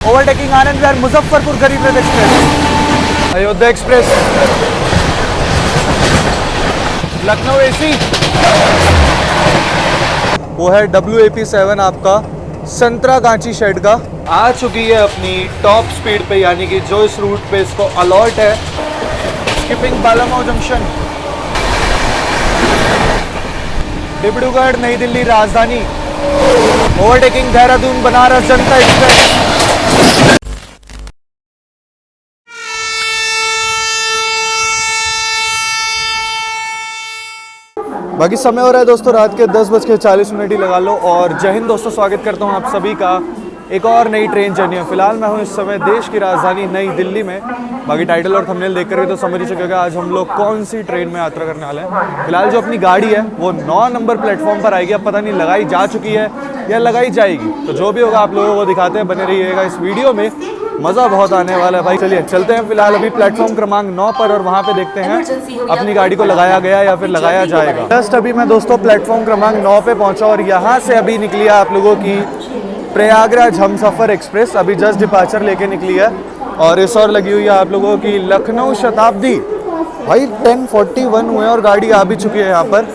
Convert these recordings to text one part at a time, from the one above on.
Overtaking Anand Vihar Muzaffarpur गरीब रथ express, Ayodhya express, Lucknow AC, वो है WAP7 आपका संतरागाछी शेड का। आ चुकी है अपनी टॉप स्पीड पे, यानी कि जो इस रूट पे इसको अलॉट है। स्किपिंग बालामाऊ जंक्शन, डिब्रूगढ़ नई दिल्ली राजधानी, ओवरटेकिंग देहरादून बनारस जनता एक्सप्रेस। बाकी समय हो रहा है दोस्तों रात के 10:40 ही लगा लो। और जय हिंद दोस्तों, स्वागत करता हूं आप सभी का एक और नई ट्रेन जर्नी में। फिलहाल मैं हूं इस समय देश की राजधानी नई दिल्ली में। बाकी टाइटल और थंबनेल देख कर तो समझ ही चुके होंगे आज हम लोग कौन सी ट्रेन में यात्रा करने वाले हैं। फिलहाल जो अपनी गाड़ी है वो 9 नंबर प्लेटफॉर्म पर आएगी। अब पता नहीं लगाई जा चुकी है या लगाई जाएगी, तो जो भी होगा आप लोगों को दिखाते हैं, बने रहिएगा इस वीडियो में, मज़ा बहुत आने वाला है भाई। चलिए चलते हैं फिलहाल अभी प्लेटफॉर्म क्रमांक 9 पर और वहाँ पे देखते हैं अपनी गाड़ी को लगाया गया या फिर लगाया जाएगा। जस्ट अभी मैं दोस्तों प्लेटफॉर्म क्रमांक 9 पे पहुँचा और यहाँ से अभी निकली है आप लोगों की प्रयागराज हमसफ़र एक्सप्रेस। अभी जस्ट डिपार्चर लेके निकली है और इस और लगी हुई है आप लोगों की लखनऊ शताब्दी। भाई 10:41 हुए और गाड़ी आ भी चुकी है यहाँ पर।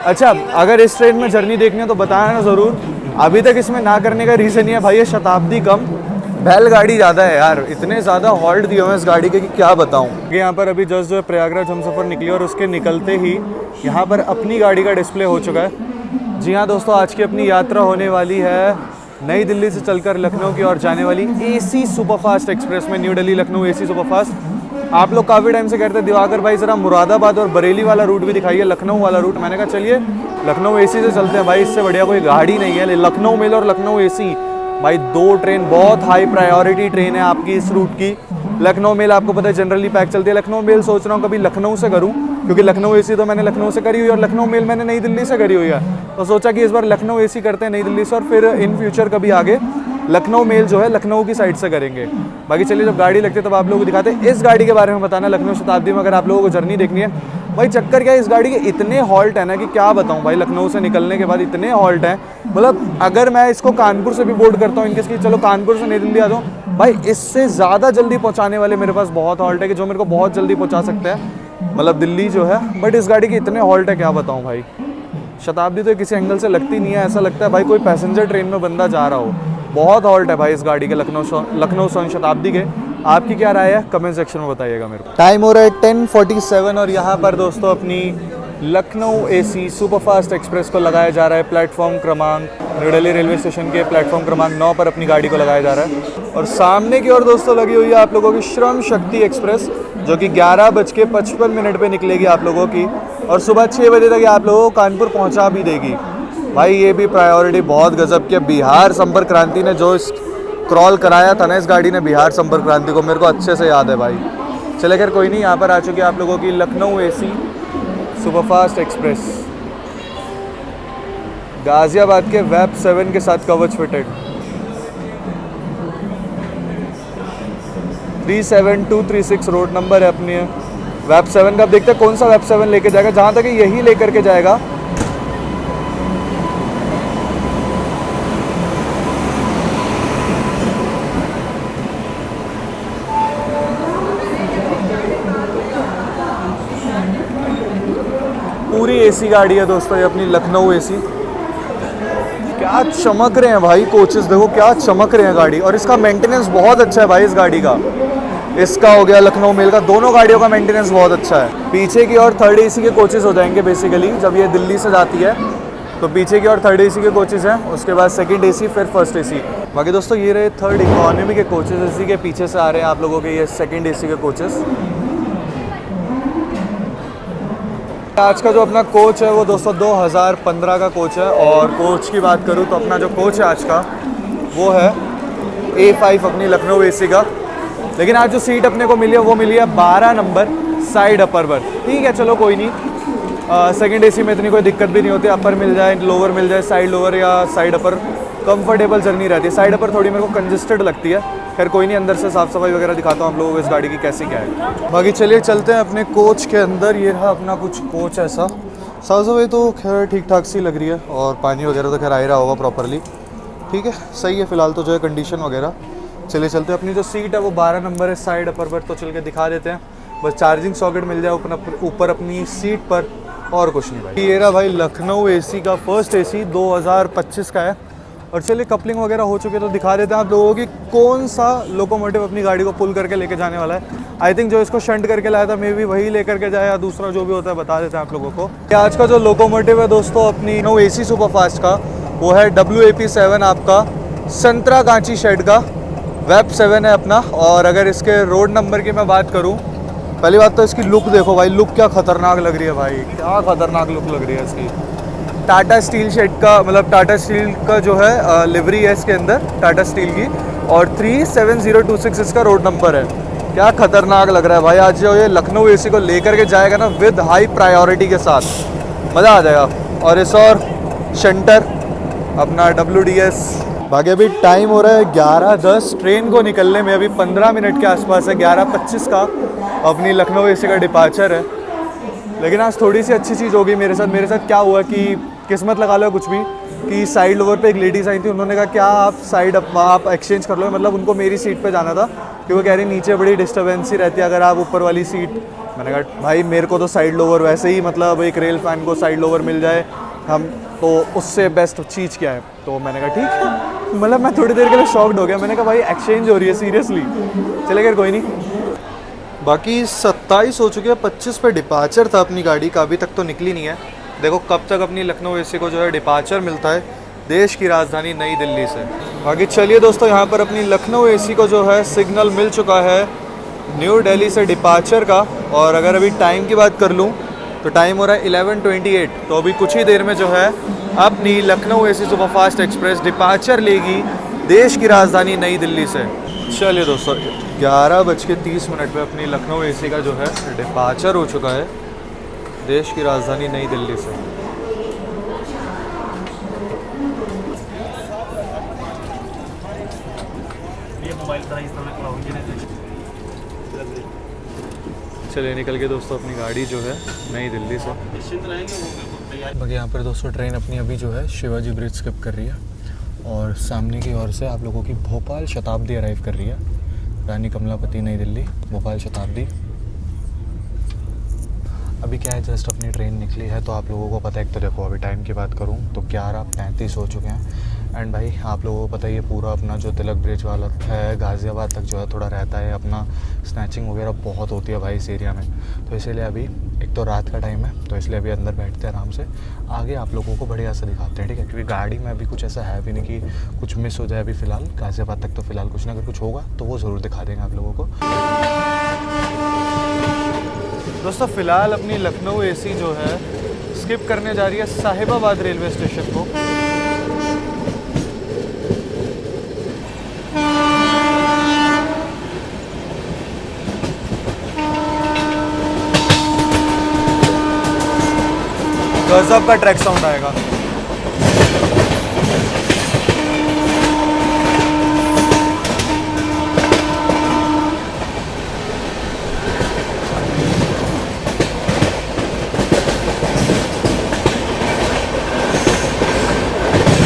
अच्छा, अगर इस ट्रेन में जर्नी देखनी है तो बताया ना ज़रूर। अभी तक इसमें ना करने का रीज़न ये है भाई, ये शताब्दी कम बैलगाड़ी ज़्यादा है यार। इतने ज़्यादा हॉल्ट दिए हुए हैं इस गाड़ी के कि क्या बताऊँ। यहाँ पर अभी जस्ट जो है प्रयागराज हमसफ़र निकली और उसके निकलते ही यहाँ पर अपनी गाड़ी का डिस्प्ले हो चुका है। जी हाँ दोस्तों, आज की अपनी यात्रा होने वाली है नई दिल्ली से चलकर लखनऊ की ओर जाने वाली AC सुपरफास्ट एक्सप्रेस में। New Delhi Lucknow AC superfast. आप लोग काफ़ी टाइम से कहते हैं दिवाकर भाई ज़रा मुरादाबाद और बरेली वाला रूट भी दिखाइए, लखनऊ वाला रूट। मैंने कहा चलिए लखनऊ AC से चलते हैं भाई, इससे बढ़िया कोई गाड़ी नहीं है। लखनऊ मेल और लखनऊ AC भाई, दो ट्रेन बहुत हाई प्रायोरिटी ट्रेन है आपकी इस रूट की। लखनऊ मेल आपको पता है जनरली पैक चलती है। लखनऊ मेल सोच रहा हूँ कभी लखनऊ से करूँ, क्योंकि लखनऊ AC तो मैंने लखनऊ से करी हुई है और लखनऊ मेल मैंने नई दिल्ली से करी हुई है। तो सोचा कि इस बार लखनऊ AC करते हैं नई दिल्ली से और फिर इन फ्यूचर कभी आगे लखनऊ मेल जो है लखनऊ की साइड से करेंगे। बाकी चलिए जब गाड़ी लगती है तब आप लोगों को दिखाते हैं। इस गाड़ी के बारे में बताना, लखनऊ शताब्दी में अगर आप लोगों को जर्नी देखनी है। भाई चक्कर क्या है, इस गाड़ी के इतने हॉल्ट है ना कि क्या बताऊं भाई। लखनऊ से निकलने के बाद इतने हॉल्ट हैं, मतलब अगर मैं इसको कानपुर से भी बोर्ड करता हूँ इनकेस कि चलो कानपुर से नई दिल्ली आ जाऊँ, भाई इससे ज़्यादा जल्दी पहुँचाने वाले मेरे पास बहुत हॉल्ट है कि जो मेरे को बहुत जल्दी पहुँचा सकते हैं, मतलब दिल्ली जो है। बट इस गाड़ी के इतने हॉल्ट है क्या बताऊँ भाई। शताब्दी तो किसी एंगल से लगती नहीं है, ऐसा लगता है भाई कोई पैसेंजर ट्रेन में बंदा जा रहा हो। बहुत हॉल्ट है भाई इस गाड़ी के लखनऊ शताब्दी के। आपकी क्या राय है कमेंट सेक्शन में बताइएगा मेरे को। टाइम हो रहा है 10:47 और यहाँ पर दोस्तों अपनी लखनऊ AC सुपरफास्ट एक्सप्रेस को लगाया जा रहा है प्लेटफॉर्म क्रमांक, न्यू दिल्ली रेलवे स्टेशन के प्लेटफॉर्म क्रमांक 9 पर अपनी गाड़ी को लगाया जा रहा है। और सामने की ओर दोस्तों लगी हुई है आप लोगों की श्रम शक्ति एक्सप्रेस, जो कि 11:55 पे निकलेगी आप लोगों की और सुबह 6 बजे तक आप लोगों को कानपुर पहुँचा भी देगी। भाई ये भी प्रायोरिटी बहुत गजब की। बिहार संपर्क क्रांति ने जो इस क्रॉल कराया था ना इस गाड़ी ने, बिहार संपर्क क्रांति को, मेरे को अच्छे से याद है भाई। चले खैर कोई नहीं, यहाँ पर आ चुकी है आप लोगों की Lucknow AC superfast express, Ghaziabad के वेब 7 के साथ कवच फिटेड। 37236 रोड नंबर है अपनी वेब 7 का। अब देखते हैं कौन सा वेब 7 लेके जाएगा। जहाँ तक यही लेकर के जाएगा। पूरी AC गाड़ी है दोस्तों ये अपनी लखनऊ AC। क्या चमक रहे हैं भाई कोचेस, देखो क्या चमक रहे हैं गाड़ी। और इसका मेंटेनेंस बहुत अच्छा है भाई इस गाड़ी का। इसका हो गया लखनऊ मेल का, दोनों गाड़ियों का मेंटेनेंस बहुत अच्छा है। पीछे की और 3rd AC के कोचेस हो जाएंगे बेसिकली जब ये दिल्ली से जाती है। तो पीछे की और 3rd AC के कोचेस हैं, उसके बाद 2nd AC, फिर 1st AC। बाकी दोस्तों ये रहे 3rd इकोनॉमी के कोचेस। इसी के पीछे से आ रहे हैं आप लोगों के ये 2nd AC के कोचेस। आज का जो अपना कोच है वो दोस्तों 2015 का कोच है। और कोच की बात करूँ तो अपना जो कोच है आज का वो है A5 अपनी लखनऊ AC का। लेकिन आज जो सीट अपने को मिली है वो मिली है 12 नंबर साइड अपर पर। ठीक है चलो कोई नहीं, 2nd AC में इतनी कोई दिक्कत भी नहीं होती। अपर मिल जाए, लोअर मिल जाए, साइड लोअर या साइड अपर, कंफर्टेबल जर्नी रहती है। साइड अपर थोड़ी मेरे को कंजेस्टेड लगती है। खैर कोई नहीं, अंदर से साफ़ सफाई वगैरह दिखाता हूँ आप लोगों को इस गाड़ी की कैसी क्या है। बाकी चलिए चलते हैं अपने कोच के अंदर। ये रहा अपना कुछ कोच ऐसा। साफ़ सफाई तो खैर ठीक ठाक सी लग रही है और पानी वगैरह तो खैर आ ही रहा होगा प्रॉपरली। ठीक है सही है फिलहाल तो जो है कंडीशन वगैरह। चलिए चलते हैं। अपनी जो सीट है वो 12 नंबर है साइड अपर पर, तो चल के दिखा देते हैं। बस चार्जिंग सॉकेट मिल जाए ऊपर अपनी सीट पर, और कुछ नहीं भाई। ये रहा भाई लखनऊ एसी का फर्स्ट एसी 2025 का है। और चलिए कपलिंग वगैरह हो चुके तो दिखा देते हैं आप लोगों की कौन सा लोकोमोटिव अपनी गाड़ी को पुल करके लेके जाने वाला है। आई थिंक जो इसको शंट करके लाया था मे भी वही लेकर के जाए, या दूसरा जो भी होता है बता देते हैं आप लोगों को। आज का जो लोकोमोटिव है दोस्तों अपनी लखनऊ एसी सुपरफास्ट का, वो है WAP7 आपका संतरा कांची शेड का, वेब 7 है अपना। और अगर इसके रोड नंबर की मैं बात करूँ, पहली बात तो इसकी लुक देखो भाई, लुक क्या खतरनाक लग रही है भाई, क्या खतरनाक लुक लग रही है इसकी। टाटा स्टील शेड का, मतलब टाटा स्टील का जो है लिवरी है इसके अंदर, टाटा स्टील की। और 37026 इसका रोड नंबर है। क्या खतरनाक लग रहा है भाई। आज जो ये लखनऊ एसी को लेकर के जाएगा ना विद हाई प्रायोरिटी के साथ, मज़ा आ जाएगा। और इस और शंटर अपना WDS। बाकी अभी टाइम हो रहा है 11:10, ट्रेन को निकलने में अभी 15 मिनट के आसपास है। 11:25 का अपनी लखनऊ एसी का डिपार्चर है। लेकिन आज थोड़ी सी अच्छी चीज़ होगी मेरे साथ क्या हुआ कि किस्मत लगा लो कुछ भी, कि साइड लोवर पे एक लेडीज़ आई थी, उन्होंने कहा क्या आप एक्सचेंज कर लो, मतलब उनको मेरी सीट पे जाना था, कि वो कह रही नीचे बड़ी डिस्टर्बेंसी रहती है अगर आप ऊपर वाली सीट। मैंने कहा भाई मेरे को तो साइड लोवर वैसे ही, मतलब एक रेल फैन को साइड लोवर मिल जाए हम तो उससे बेस्ट चीज़ क्या है। तो मैंने कहा ठीक है, मतलब मैं थोड़ी देर के लिए शॉक्ड हो गया। मैंने कहा भाई एक्सचेंज हो रही है सीरियसली, चले खैर कोई नहीं। बाकी 27 हो चुके हैं, 25 पे डिपार्चर था अपनी गाड़ी का, अभी तक तो निकली नहीं है। देखो कब तक अपनी लखनऊ एसी को जो है डिपार्चर मिलता है देश की राजधानी नई दिल्ली से। बाकी चलिए दोस्तों, यहाँ पर अपनी लखनऊ एसी को जो है सिग्नल मिल चुका है न्यू दिल्ली से डिपार्चर का। और अगर अभी टाइम की बात कर लूँ तो टाइम हो रहा है 11:28। तो अभी कुछ ही देर में जो है अपनी Lucknow AC superfast express departure लेगी देश की राजधानी नई दिल्ली से। चलिए दोस्तों 11:30 पे अपनी लखनऊ एसी का जो है डिपार्चर हो चुका है देश की राजधानी नई दिल्ली से। चलिए निकल के दोस्तों अपनी गाड़ी जो है नई दिल्ली से। बाकी यहाँ पर दोस्तों ट्रेन अपनी अभी जो है शिवाजी ब्रिज स्किप कर रही है, और सामने की ओर से आप लोगों की भोपाल शताब्दी अराइव कर रही है। रानी कमलापति नई दिल्ली भोपाल शताब्दी। अभी क्या है, जस्ट अपनी ट्रेन निकली है तो आप लोगों को पता है, एक तो देखो अभी टाइम की बात करूं तो 11:35 हो चुके हैं। एंड भाई आप लोगों को पता है ये पूरा अपना जो तिलक ब्रिज वाला है गाज़ियाबाद तक जो है थोड़ा रहता है, अपना स्नैचिंग वगैरह बहुत होती है भाई इस एरिया में। तो इसीलिए अभी एक तो रात का टाइम है, तो इसलिए अभी अंदर बैठते हैं आराम से, आगे आप लोगों को बढ़िया से दिखाते हैं, ठीक है। क्योंकि गाड़ी में अभी कुछ ऐसा है भी नहीं कि कुछ मिस हो जाए अभी फ़िलहाल गाज़ियाबाद तक। तो फ़िलहाल कुछ ना, अगर कुछ होगा तो वो ज़रूर दिखा देंगे आप लोगों को। दोस्तों फ़िलहाल अपनी लखनऊ एसी जो है स्किप करने जा रही है साहिबाबाद रेलवे स्टेशन को। गजब का ट्रैक साउंड आएगा।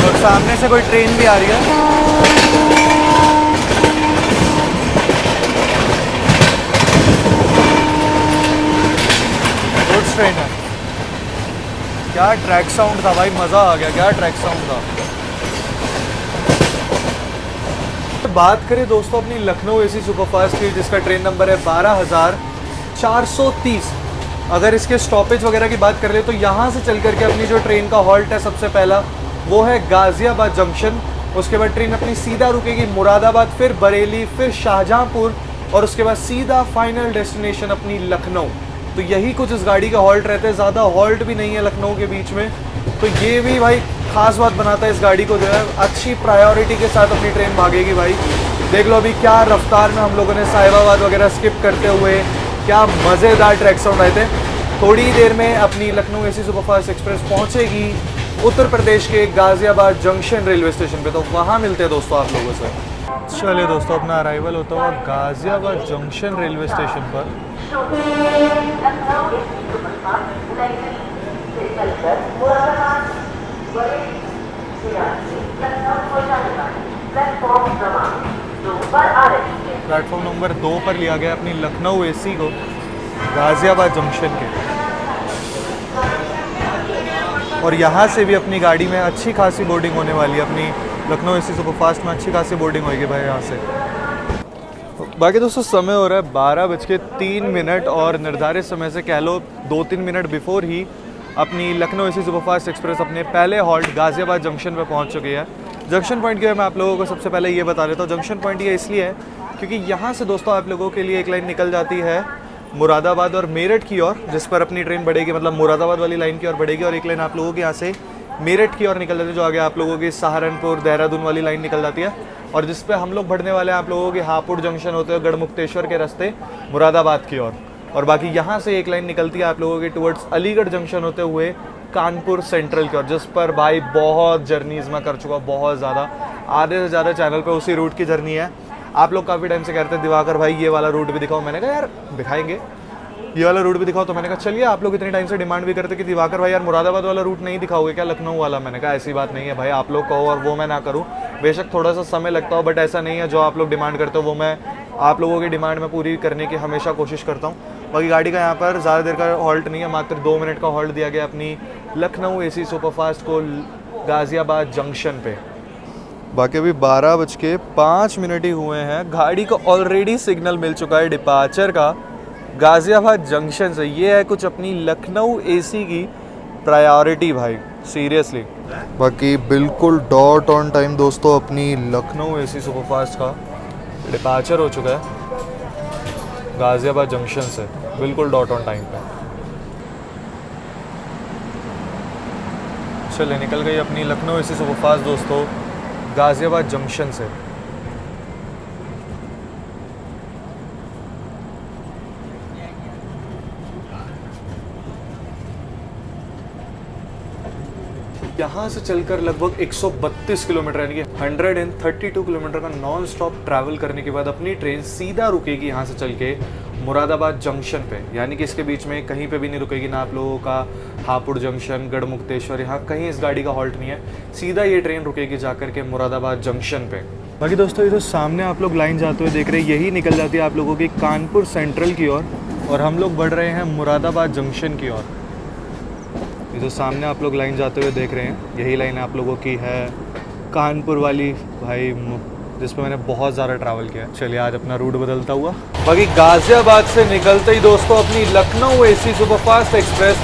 और सामने से कोई ट्रेन भी आ रही है। गुड्स ट्रेन है। क्या ट्रैक साउंड था भाई, मज़ा आ गया, क्या ट्रैक साउंड था। बात करें दोस्तों अपनी लखनऊ एसी सुपरफास्ट की, जिसका ट्रेन नंबर है 12,430। अगर इसके स्टॉपेज वगैरह की बात कर ले तो यहाँ से चल करके अपनी जो ट्रेन का हॉल्ट है सबसे पहला वो है गाज़ियाबाद जंक्शन। उसके बाद ट्रेन अपनी सीधा रुकेगी मुरादाबाद, फिर बरेली, फिर शाहजहाँपुर, और उसके बाद सीधा फाइनल डेस्टिनेशन अपनी लखनऊ। तो यही कुछ इस गाड़ी का हॉल्ट रहते हैं, ज़्यादा हॉल्ट भी नहीं है लखनऊ के बीच में। तो ये भी भाई खास बात बनाता है इस गाड़ी को, जो है अच्छी प्रायोरिटी के साथ अपनी ट्रेन भागेगी भाई। देख लो अभी क्या रफ्तार में हम लोगों ने साहिबाबाद वगैरह स्किप करते हुए, क्या मज़ेदार ट्रैक साउंड आए थे। थोड़ी ही देर में अपनी लखनऊ एसी सुपरफास्ट एक्सप्रेस पहुँचेगी उत्तर प्रदेश के गाज़ियाबाद जंक्शन रेलवे स्टेशन पे, तो वहाँ मिलते हैं दोस्तों आप लोगों से। चलिए दोस्तों अपना अराइवल होता हुआ गाज़ियाबाद जंक्शन रेलवे स्टेशन पर। प्लेटफॉर्म नंबर 2 पर लिया गया अपनी लखनऊ एसी को गाज़ियाबाद जंक्शन के, और यहाँ से भी अपनी गाड़ी में अच्छी खासी बोर्डिंग होने वाली है। अपनी लखनऊ एसी सुपरफास्ट में अच्छी खासी बोर्डिंग होगी भाई यहाँ से। बाकी दोस्तों समय हो रहा है 12:03 और निर्धारित समय से कह लो 2-3 मिनट बिफोर ही अपनी लखनऊ एसी सुपरफास्ट एक्सप्रेस अपने पहले हॉल्ट गाज़ियाबाद जंक्शन पर पहुँच चुकी है। जंक्शन पॉइंट के मैं आप लोगों को सबसे पहले ये बता देता हूँ। जंक्शन पॉइंट ये इसलिए है क्योंकि यहाँ से दोस्तों आप लोगों के लिए एक लाइन निकल जाती है मुरादाबाद और मेरठ की ओर, जिस पर अपनी ट्रेन बढ़ेगी, मतलब मुरादाबाद वाली लाइन की ओर बढ़ेगी, और एक लाइन आप लोगों के यहाँ से मेरठ की ओर निकल जाती है, जो आगे आप लोगों की सहारनपुर देहरादून वाली लाइन निकल जाती है, और जिस पे हम लोग बढ़ने वाले हैं आप लोगों के हापुड़ जंक्शन होते हुए गढ़मुक्तेश्वर के रास्ते मुरादाबाद की ओर। और बाकी यहाँ से एक लाइन निकलती है आप लोगों की टुवर्ड्स अलीगढ़ जंक्शन होते हुए कानपुर सेंट्रल की ओर, जिस पर भाई बहुत जर्नीज़ मैं कर चुका, बहुत ज़्यादा, आधे से ज़्यादा चैनल पे उसी रूट की जर्नी है। आप लोग काफ़ी टाइम से कहते हैं दिवाकर भाई ये वाला रूट भी दिखाओ, मैंने कहा यार दिखाएंगे, ये वाला रूट भी दिखाओ। तो मैंने कहा चलिए, आप लोग इतने टाइम से डिमांड भी करते कि दिवाकर भाई यार मुरादाबाद वाला रूट नहीं दिखाओगे क्या, लखनऊ वाला। मैंने कहा ऐसी बात नहीं है भाई, आप लोग कहो और वो मैं ना करूँ, बेशक थोड़ा सा समय लगता हो, बट ऐसा नहीं है जो आप लोग डिमांड करते हो वो मैं आप लोगों की डिमांड में पूरी करने की हमेशा कोशिश करता हूँ। बाकी गाड़ी का यहाँ पर ज़्यादा देर का हॉल्ट नहीं है, मात्र 2 मिनट का हॉल्ट दिया गया अपनी लखनऊ एसी सुपरफास्ट को गाज़ियाबाद जंक्शन पे। बाकी अभी 12:05 ही हुए हैं, गाड़ी को ऑलरेडी सिग्नल मिल चुका है डिपार्चर का गाज़ियाबाद जंक्शन से। ये है कुछ अपनी लखनऊ एसी की प्रायोरिटी भाई, सीरियसली। बाकी बिल्कुल डॉट ऑन टाइम दोस्तों अपनी लखनऊ एसी सुपरफास्ट का डिपार्चर हो चुका है गाज़ियाबाद जंक्शन से, बिल्कुल डॉट ऑन टाइम पे। चलिए निकल गई अपनी लखनऊ एसी सुपरफास्ट दोस्तों गाज़ियाबाद जंक्शन से। यहाँ से चलकर लगभग 132 किलोमीटर यानी कि 132 किलोमीटर का नॉन स्टॉप ट्रैवल करने के बाद अपनी ट्रेन सीधा रुकेगी यहाँ से चल के मुरादाबाद जंक्शन पे, यानी कि इसके बीच में कहीं पे भी नहीं रुकेगी, ना आप लोगों का हापुड़ जंक्शन, गढ़मुक्तेश्वर, यहाँ कहीं इस गाड़ी का हॉल्ट नहीं है, सीधा ये ट्रेन रुकेगी जाकर के मुरादाबाद जंक्शन पे। बाकी दोस्तों ये तो सामने आप लोग लाइन जाते हुए देख रहे हैं, यही निकल जाती है आप लोगों की कानपुर सेंट्रल की ओर, और हम लोग बढ़ रहे हैं मुरादाबाद जंक्शन की ओर। ये जो सामने आप लोग लाइन जाते हुए देख रहे हैं, यही लाइन आप लोगों की है कानपुर वाली भाई, जिस पे मैंने बहुत ज़्यादा ट्रैवल किया। चलिए आज अपना रूट बदलता हुआ, बाकी गाज़ियाबाद से निकलते ही दोस्तों अपनी लखनऊ एसी सुपरफास्ट एक्सप्रेस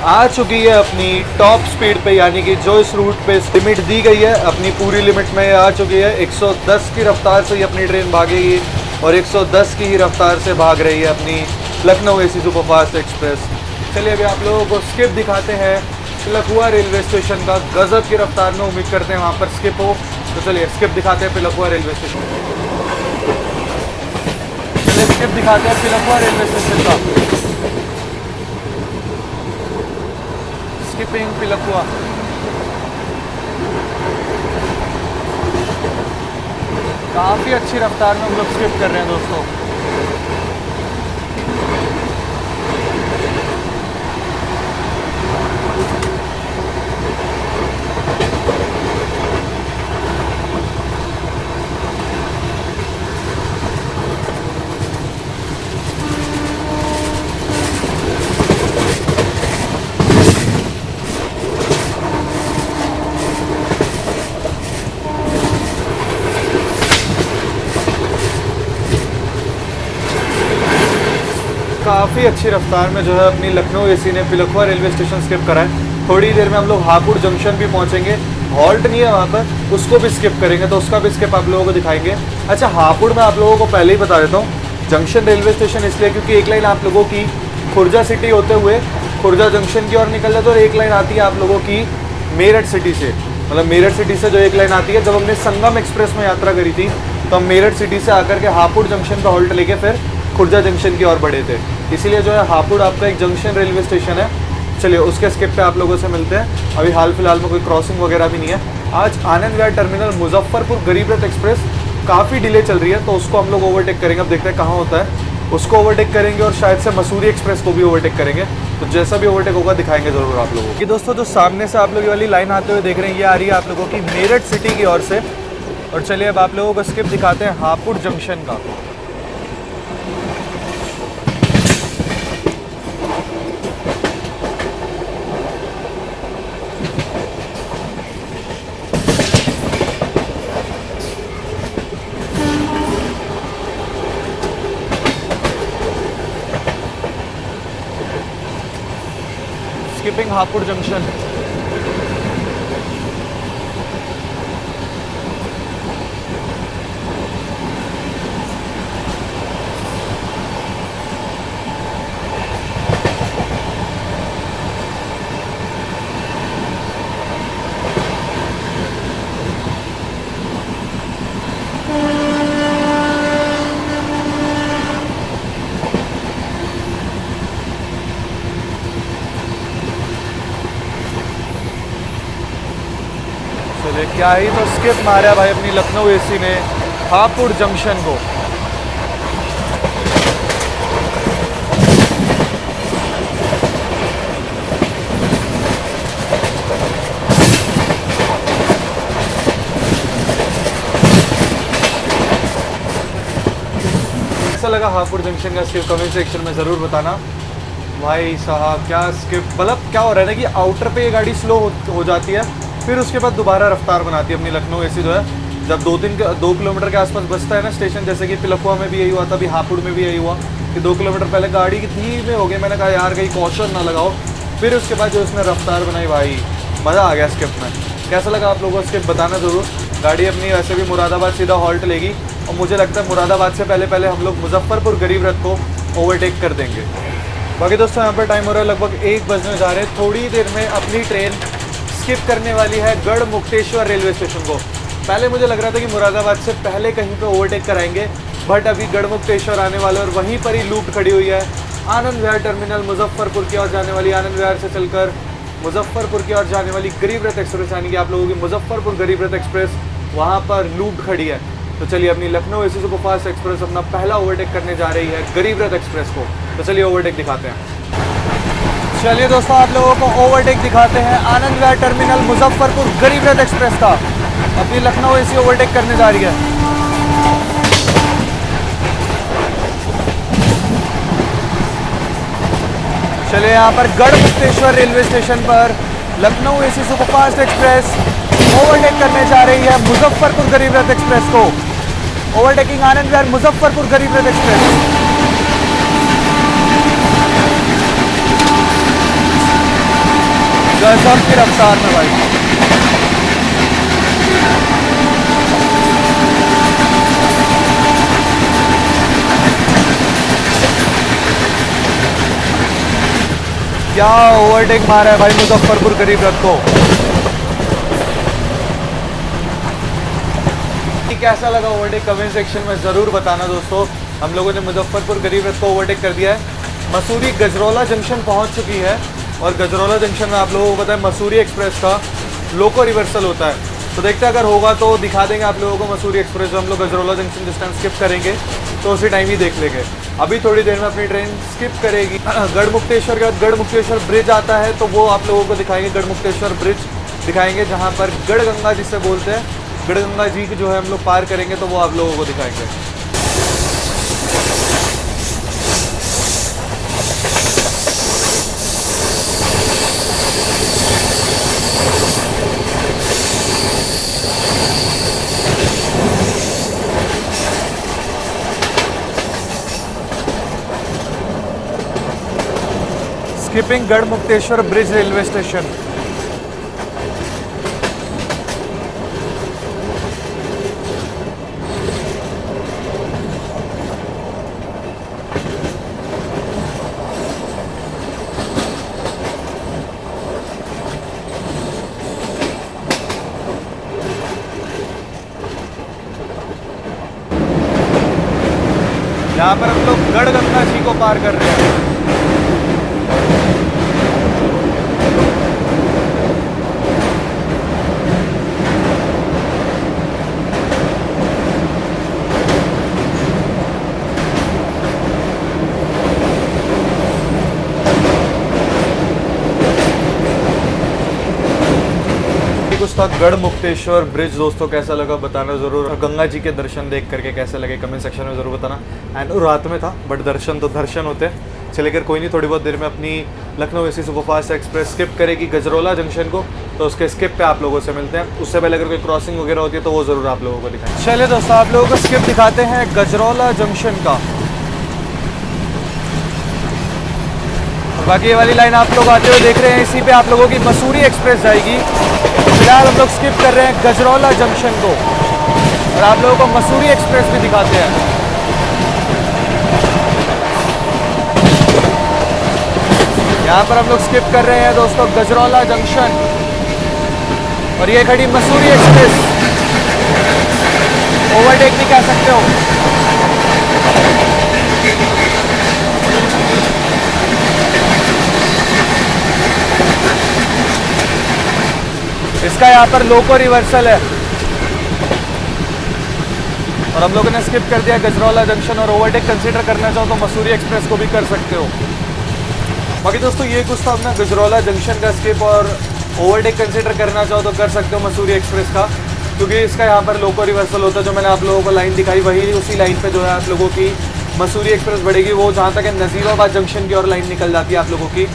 आ चुकी है अपनी टॉप स्पीड पे, यानी कि जो इस रूट पे लिमिट दी गई है अपनी पूरी लिमिट में आ चुकी है। 110 की रफ्तार से ही अपनी ट्रेन भागेगी और 110 की ही रफ्तार से भाग रही है अपनी लखनऊ एसी सुपरफास्ट एक्सप्रेस। चलिए अभी आप लोगों को स्किप दिखाते हैं पिलखुआ रेलवे स्टेशन का, गजब की रफ्तार में, उम्मीद करते हैं वहाँ पर स्किप हो। तो चलिए स्किप दिखाते हैं पिलखुआ रेलवे स्टेशन, चलिए स्किप दिखाते हैं पिलखुआ रेलवे स्टेशन का। स्किपिंग पिलखुआ। काफ़ी अच्छी रफ्तार में हम लोग स्किप कर रहे हैं दोस्तों। काफ़ी अच्छी रफ्तार में जो है अपनी लखनऊ एसी ने पिलखुआ रेलवे स्टेशन स्किप करा है। थोड़ी देर में हम लोग हापुड़ जंक्शन भी पहुंचेंगे, हॉल्ट नहीं है वहाँ पर, उसको भी स्किप करेंगे, तो उसका भी स्किप आप लोगों को दिखाएंगे। अच्छा हापुड़ में आप लोगों को पहले ही बता देता हूँ, जंक्शन रेलवे स्टेशन इसलिए क्योंकि एक लाइन आप लोगों की खुर्जा सिटी होते हुए खुर्जा जंक्शन की ओर निकल जाती है, और एक लाइन आती है आप लोगों की मेरठ सिटी से, मतलब मेरठ सिटी से जो एक लाइन आती है। जब हमने संगम एक्सप्रेस में यात्रा करी थी तो हम मेरठ सिटी से आकर के हापुड़ जंक्शन पर हॉल्ट लेके फिर खुर्जा जंक्शन की ओर बढ़े थे, इसीलिए जो है हापुड़ आपका एक जंक्शन रेलवे स्टेशन है। चलिए उसके स्किप पे आप लोगों से मिलते हैं। अभी हाल फिलहाल में कोई क्रॉसिंग वगैरह भी नहीं है। आज आनंद विहार टर्मिनल मुजफ्फरपुर गरीब रथ एक्सप्रेस काफ़ी डिले चल रही है, तो उसको हम लोग ओवरटेक करेंगे। अब देखते हैं कहाँ होता है, उसको ओवरटेक करेंगे और शायद से मसूरी एक्सप्रेस को भी ओवरटेक करेंगे। तो जैसा भी ओवरटेक होगा दिखाएंगे जरूर आप लोगों को। दोस्तों जो सामने से आप लोग ये वाली लाइन आते हुए देख रहे हैं, ये आ रही है आप लोगों की मेरठ सिटी की ओर से, और चलिए अब आप लोगों को स्किप दिखाते हैं हापुड़ जंक्शन का। Skipping Hapur junction. चलिए क्या ही तो स्किप मारा भाई अपनी लखनऊ एसी ने हापुड़ जंक्शन को। कैसा लगा हापुड़ जंक्शन का स्किप कमेंट सेक्शन में ज़रूर बताना। भाई साहब क्या स्किप, मतलब क्या हो रहा है ना कि आउटर पे ये गाड़ी स्लो हो जाती है, फिर उसके बाद दोबारा रफ्तार बनाती है अपनी लखनऊ एसी जो है। जब 2 किलोमीटर के आसपास बचता है ना स्टेशन, जैसे कि पिलखुआ में भी यही हुआ था, अभी हापुड़ में भी यही हुआ कि 2 किलोमीटर पहले गाड़ी की धीमे हो गई। मैंने कहा यार कहीं कॉशन ना लगाओ, फिर उसके बाद जो उसने रफ्तार बनाई भाई मज़ा आ गया स्किप में। कैसा लगा आप लोगों को स्किप बताना ज़रूर। गाड़ी अपनी वैसे भी मुरादाबाद सीधा हॉल्ट लेगी और मुझे लगता है मुरादाबाद से पहले पहले हम लोग मुजफ्फरपुर गरीब रथ को ओवरटेक कर देंगे। बाकी दोस्तों यहाँ पर टाइम हो रहा है लगभग 1 बजने जा रहे हैं। थोड़ी देर में अपनी ट्रेन स्किप करने वाली है गढ़ मुक्तेश्वर रेलवे स्टेशन को। पहले मुझे लग रहा था कि मुरादाबाद से पहले कहीं पे ओवरटेक कराएंगे, बट अभी गढ़ मुक्तेश्वर आने वाले और वहीं पर ही लूप खड़ी हुई है। आनंद विहार टर्मिनल मुजफ्फरपुर की ओर जाने वाली, आनंद विहार से चलकर मुजफ्फरपुर की ओर जाने वाली गरीब रथ एक्सप्रेस, यानी कि आप लोगों की मुजफ्फरपुर गरीब रथ एक्सप्रेस वहाँ पर लूप खड़ी है। तो चलिए अपनी लखनऊ एसी सुपरफास्ट एक्सप्रेस अपना पहला ओवरटेक करने जा रही है गरीब रथ एक्सप्रेस को। तो चलिए ओवरटेक दिखाते हैं। चलिए दोस्तों आप लोगों को ओवरटेक दिखाते हैं आनंद विहार टर्मिनल मुजफ्फरपुर गरीब रथ एक्सप्रेस का। अपनी लखनऊ एसी ओवरटेक करने जा रही है। चलिए यहाँ पर गढ़ मुक्तेश्वर रेलवे स्टेशन पर Lucknow AC superfast express overtake करने जा रही है मुजफ्फरपुर गरीब रथ एक्सप्रेस को। ओवरटेकिंग आनंद विहार मुजफ्फरपुर गरीब रथ एक्सप्रेस। गजब की रफ्तार में भाई। क्या ओवरटेक मारा है भाई मुजफ्फरपुर गरीब रथ को। कैसा लगा ओवरटेक कमेंट सेक्शन में ज़रूर बताना दोस्तों। हम लोगों ने मुजफ्फरपुर गरीब रथ को ओवरटेक कर दिया है। मसूरी गजरौला जंक्शन पहुंच चुकी है और गजरौला जंक्शन में आप लोगों को पता है मसूरी एक्सप्रेस का लोको रिवर्सल होता है। तो देखते हैं अगर होगा तो दिखा देंगे आप लोगों को मसूरी एक्सप्रेस। जो हम लोग गजरौला जंक्शन जिस टाइम स्किप करेंगे तो उसी टाइम ही देख लेंगे। अभी थोड़ी देर में अपनी ट्रेन स्किप करेगी। गढ़ मुक्तेश्वर के बाद गढ़ मुक्तेश्वर ब्रिज आता है, तो वो आप लोगों को दिखाएंगे। गढ़ मुक्तेश्वर ब्रिज दिखाएंगे जहाँ पर गढ़ गंगा जिसे बोलते हैं, गढ़ गंगा जी की जो है हम लोग पार करेंगे, तो वो आप लोगों को दिखाएंगे। स्किपिंग गढ़ मुक्तेश्वर ब्रिज रेलवे स्टेशन। यहाँ पर हम लोग गढ़ गंगा जी को पार कर रहे हैं। दोस्तों गढ़ मुक्तेश्वर ब्रिज दोस्तों कैसा लगा बताना ज़रूर, और गंगा जी के दर्शन देख करके कैसे लगे कमेंट सेक्शन में ज़रूर बताना। एंड रात में था बट दर्शन तो दर्शन होते हैं। चलिए अगर कोई नहीं, थोड़ी बहुत देर में अपनी Lucknow AC superfast express skip करेगी गजरौला जंक्शन को, तो उसके स्किप पे आप लोगों से मिलते हैं। उससे पहले अगर कोई क्रॉसिंग वगैरह होती है तो वो ज़रूर आप लोगों को दिखाएं। चलिए दोस्तों आप लोगों को स्किप दिखाते हैं गजरौला जंक्शन का। बाकी ये वाली लाइन आप लोग आते हुए देख रहे हैं, इसी पे आप लोगों की मसूरी एक्सप्रेस जाएगी। फिलहाल हम लोग स्किप कर रहे हैं गजरौला जंक्शन को और आप लोगों को मसूरी एक्सप्रेस भी दिखाते हैं। यहाँ पर हम लोग स्किप कर रहे हैं दोस्तों गजरौला जंक्शन और ये खड़ी मसूरी एक्सप्रेस। ओवरटेक नहीं कह सकते हो। इसका यहाँ पर लोको रिवर्सल है और हम लोगों ने स्किप कर दिया गजरौला जंक्शन। और ओवरटेक कंसीडर करना चाहो तो मसूरी एक्सप्रेस को भी कर सकते हो। बाकी दोस्तों ये कुछ था अपना गजरौला जंक्शन का स्किप, और ओवरटेक कंसीडर करना चाहो तो कर सकते हो मसूरी एक्सप्रेस का, क्योंकि इसका यहाँ पर लोको रिवर्सल होता है। जो मैंने आप लोगों को लाइन दिखाई वही उसी लाइन पे जो है आप लोगों की मसूरी एक्सप्रेस बढ़ेगी। वो जहाँ तक है नज़ीराबाद जंक्शन की और लाइन निकल जाती है आप लोगों की,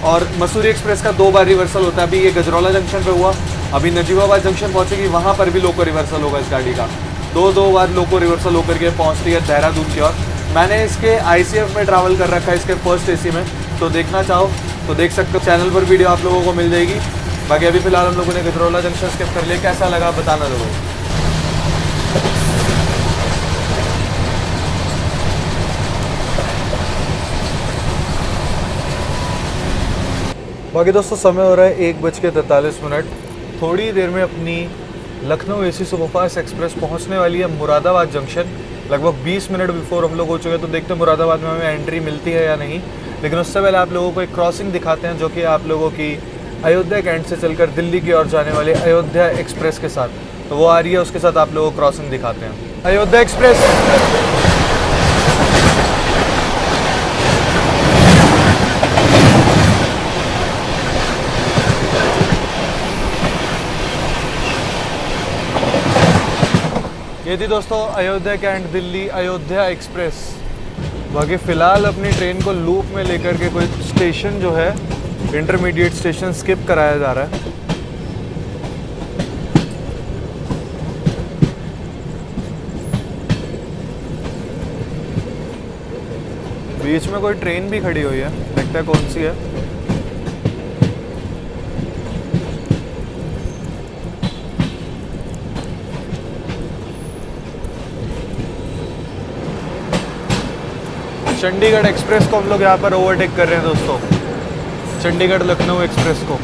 और मसूरी एक्सप्रेस का 2 बार रिवर्सल होता है। अभी ये गजरौला जंक्शन पे हुआ, अभी नजीबाबाद जंक्शन पहुँचेगी, वहाँ पर भी लोको रिवर्सल होगा इस गाड़ी का। दो बार लोको रिवर्सल होकर के पहुँचती है देहरादून की ओर। मैंने इसके ICF में ट्रैवल कर रखा है, इसके फर्स्ट AC में, तो देखना चाहो तो देख सकते हो। चैनल पर वीडियो आप लोगों को मिल जाएगी। बाकी अभी फिलहाल हम लोगों ने गजरौला जंक्शन स्किप कर लिया, कैसा लगा बताना ज़रूर। बाकी दोस्तों समय हो रहा है 1:43। थोड़ी देर में अपनी लखनऊ AC सुपरफास्ट एक्सप्रेस पहुंचने वाली है मुरादाबाद जंक्शन। लगभग 20 मिनट बिफोर हम लोग हो चुके हैं, तो देखते हैं मुरादाबाद में हमें एंट्री मिलती है या नहीं। लेकिन उससे पहले आप लोगों को एक क्रॉसिंग दिखाते हैं जो कि आप लोगों की अयोध्या कैंट से चलकर दिल्ली की ओर जाने वाले अयोध्या एक्सप्रेस के साथ, तो वो आ रही है, उसके साथ आप लोगों को क्रॉसिंग दिखाते हैं। अयोध्या एक्सप्रेस ये थी दोस्तों अयोध्या कैंट दिल्ली अयोध्या एक्सप्रेस। बाकी फ़िलहाल अपनी ट्रेन को लूप में लेकर के कोई स्टेशन जो है इंटरमीडिएट स्टेशन स्किप कराया जा रहा है। बीच में कोई ट्रेन भी खड़ी हुई है, देखते हैं कौन सी है। चंडीगढ़ एक्सप्रेस को हम लोग यहाँ पर ओवरटेक कर रहे हैं दोस्तों, चंडीगढ़ लखनऊ एक्सप्रेस को।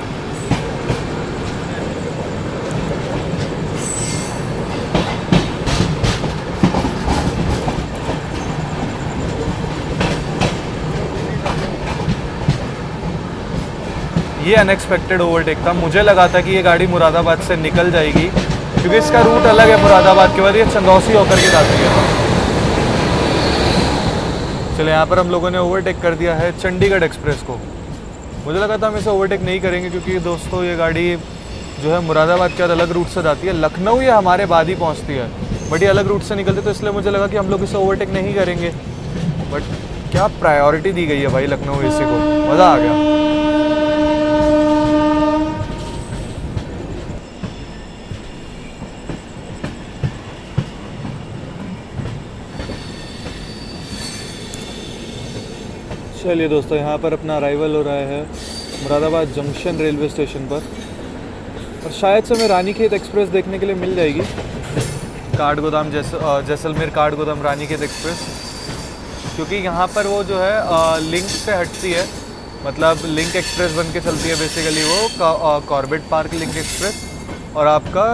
ये अनएक्सपेक्टेड ओवरटेक था। मुझे लगा था कि ये गाड़ी मुरादाबाद से निकल जाएगी, क्योंकि इसका रूट अलग है। मुरादाबाद के बाद ये चंदौसी होकर के जाती है। चलिए यहाँ पर हम लोगों ने ओवरटेक कर दिया है चंडीगढ़ एक्सप्रेस को। मुझे लगा था हम इसे ओवरटेक नहीं करेंगे, क्योंकि दोस्तों ये गाड़ी जो है मुरादाबाद के बाद अलग रूट से जाती है। लखनऊ ये हमारे बाद ही पहुँचती है, बट ये अलग रूट से निकलती है, तो इसलिए मुझे लगा कि हम लोग इसे ओवरटेक नहीं करेंगे। बट क्या प्रायोरिटी दी गई है भाई लखनऊ AC को, मज़ा आ गया। चलिए दोस्तों यहाँ पर अपना अराइवल हो रहा है मुरादाबाद जंक्शन रेलवे स्टेशन पर, और शायद से हमें रानीखेत एक्सप्रेस देखने के लिए मिल जाएगी। काठगोदाम जैसलमेर काठगोदाम रानीखेत एक्सप्रेस, क्योंकि यहाँ पर वो जो है लिंक से हटती है, मतलब लिंक एक्सप्रेस बन के चलती है बेसिकली वो कॉर्बेट पार्क लिंक एक्सप्रेस और आपका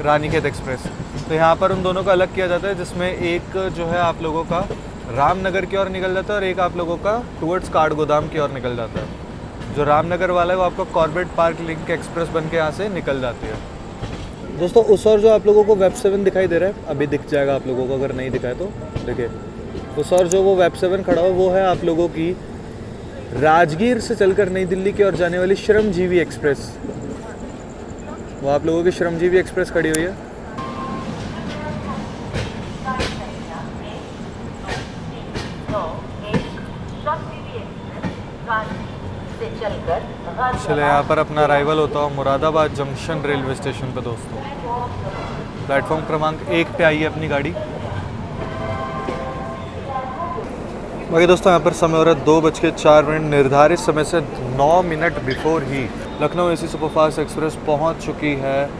रानीखेत एक्सप्रेस। तो यहाँ पर उन दोनों को अलग किया जाता है, जिसमें एक जो है आप लोगों का रामनगर की ओर निकल जाता है और एक आप लोगों का टुवर्ड्स काठगोदाम की ओर निकल जाता है। जो रामनगर वाला है वो आपका कॉर्बेट पार्क लिंक एक्सप्रेस बन के यहाँ से निकल जाती है। दोस्तों उस और जो आप लोगों को वेब 7 दिखाई दे रहा है, अभी दिख जाएगा आप लोगों को, अगर नहीं दिखाए तो देखिए। उस और जो वो वेब 7 खड़ा हुआ वो है आप लोगों की राजगीर से चलकर नई दिल्ली की ओर जाने वाली श्रमजीवी एक्सप्रेस। वो आप लोगों की श्रमजीवी एक्सप्रेस खड़ी हुई है। चले यहाँ पर अपना अराइवल होता है मुरादाबाद जंक्शन रेलवे स्टेशन पे दोस्तों। प्लेटफॉर्म क्रमांक 1 पे आई है अपनी गाड़ी। बाकी दोस्तों यहाँ पर समय हो रहा है 2:04। निर्धारित समय से 9 minute before he Lucknow AC superfast express पहुँच चुकी है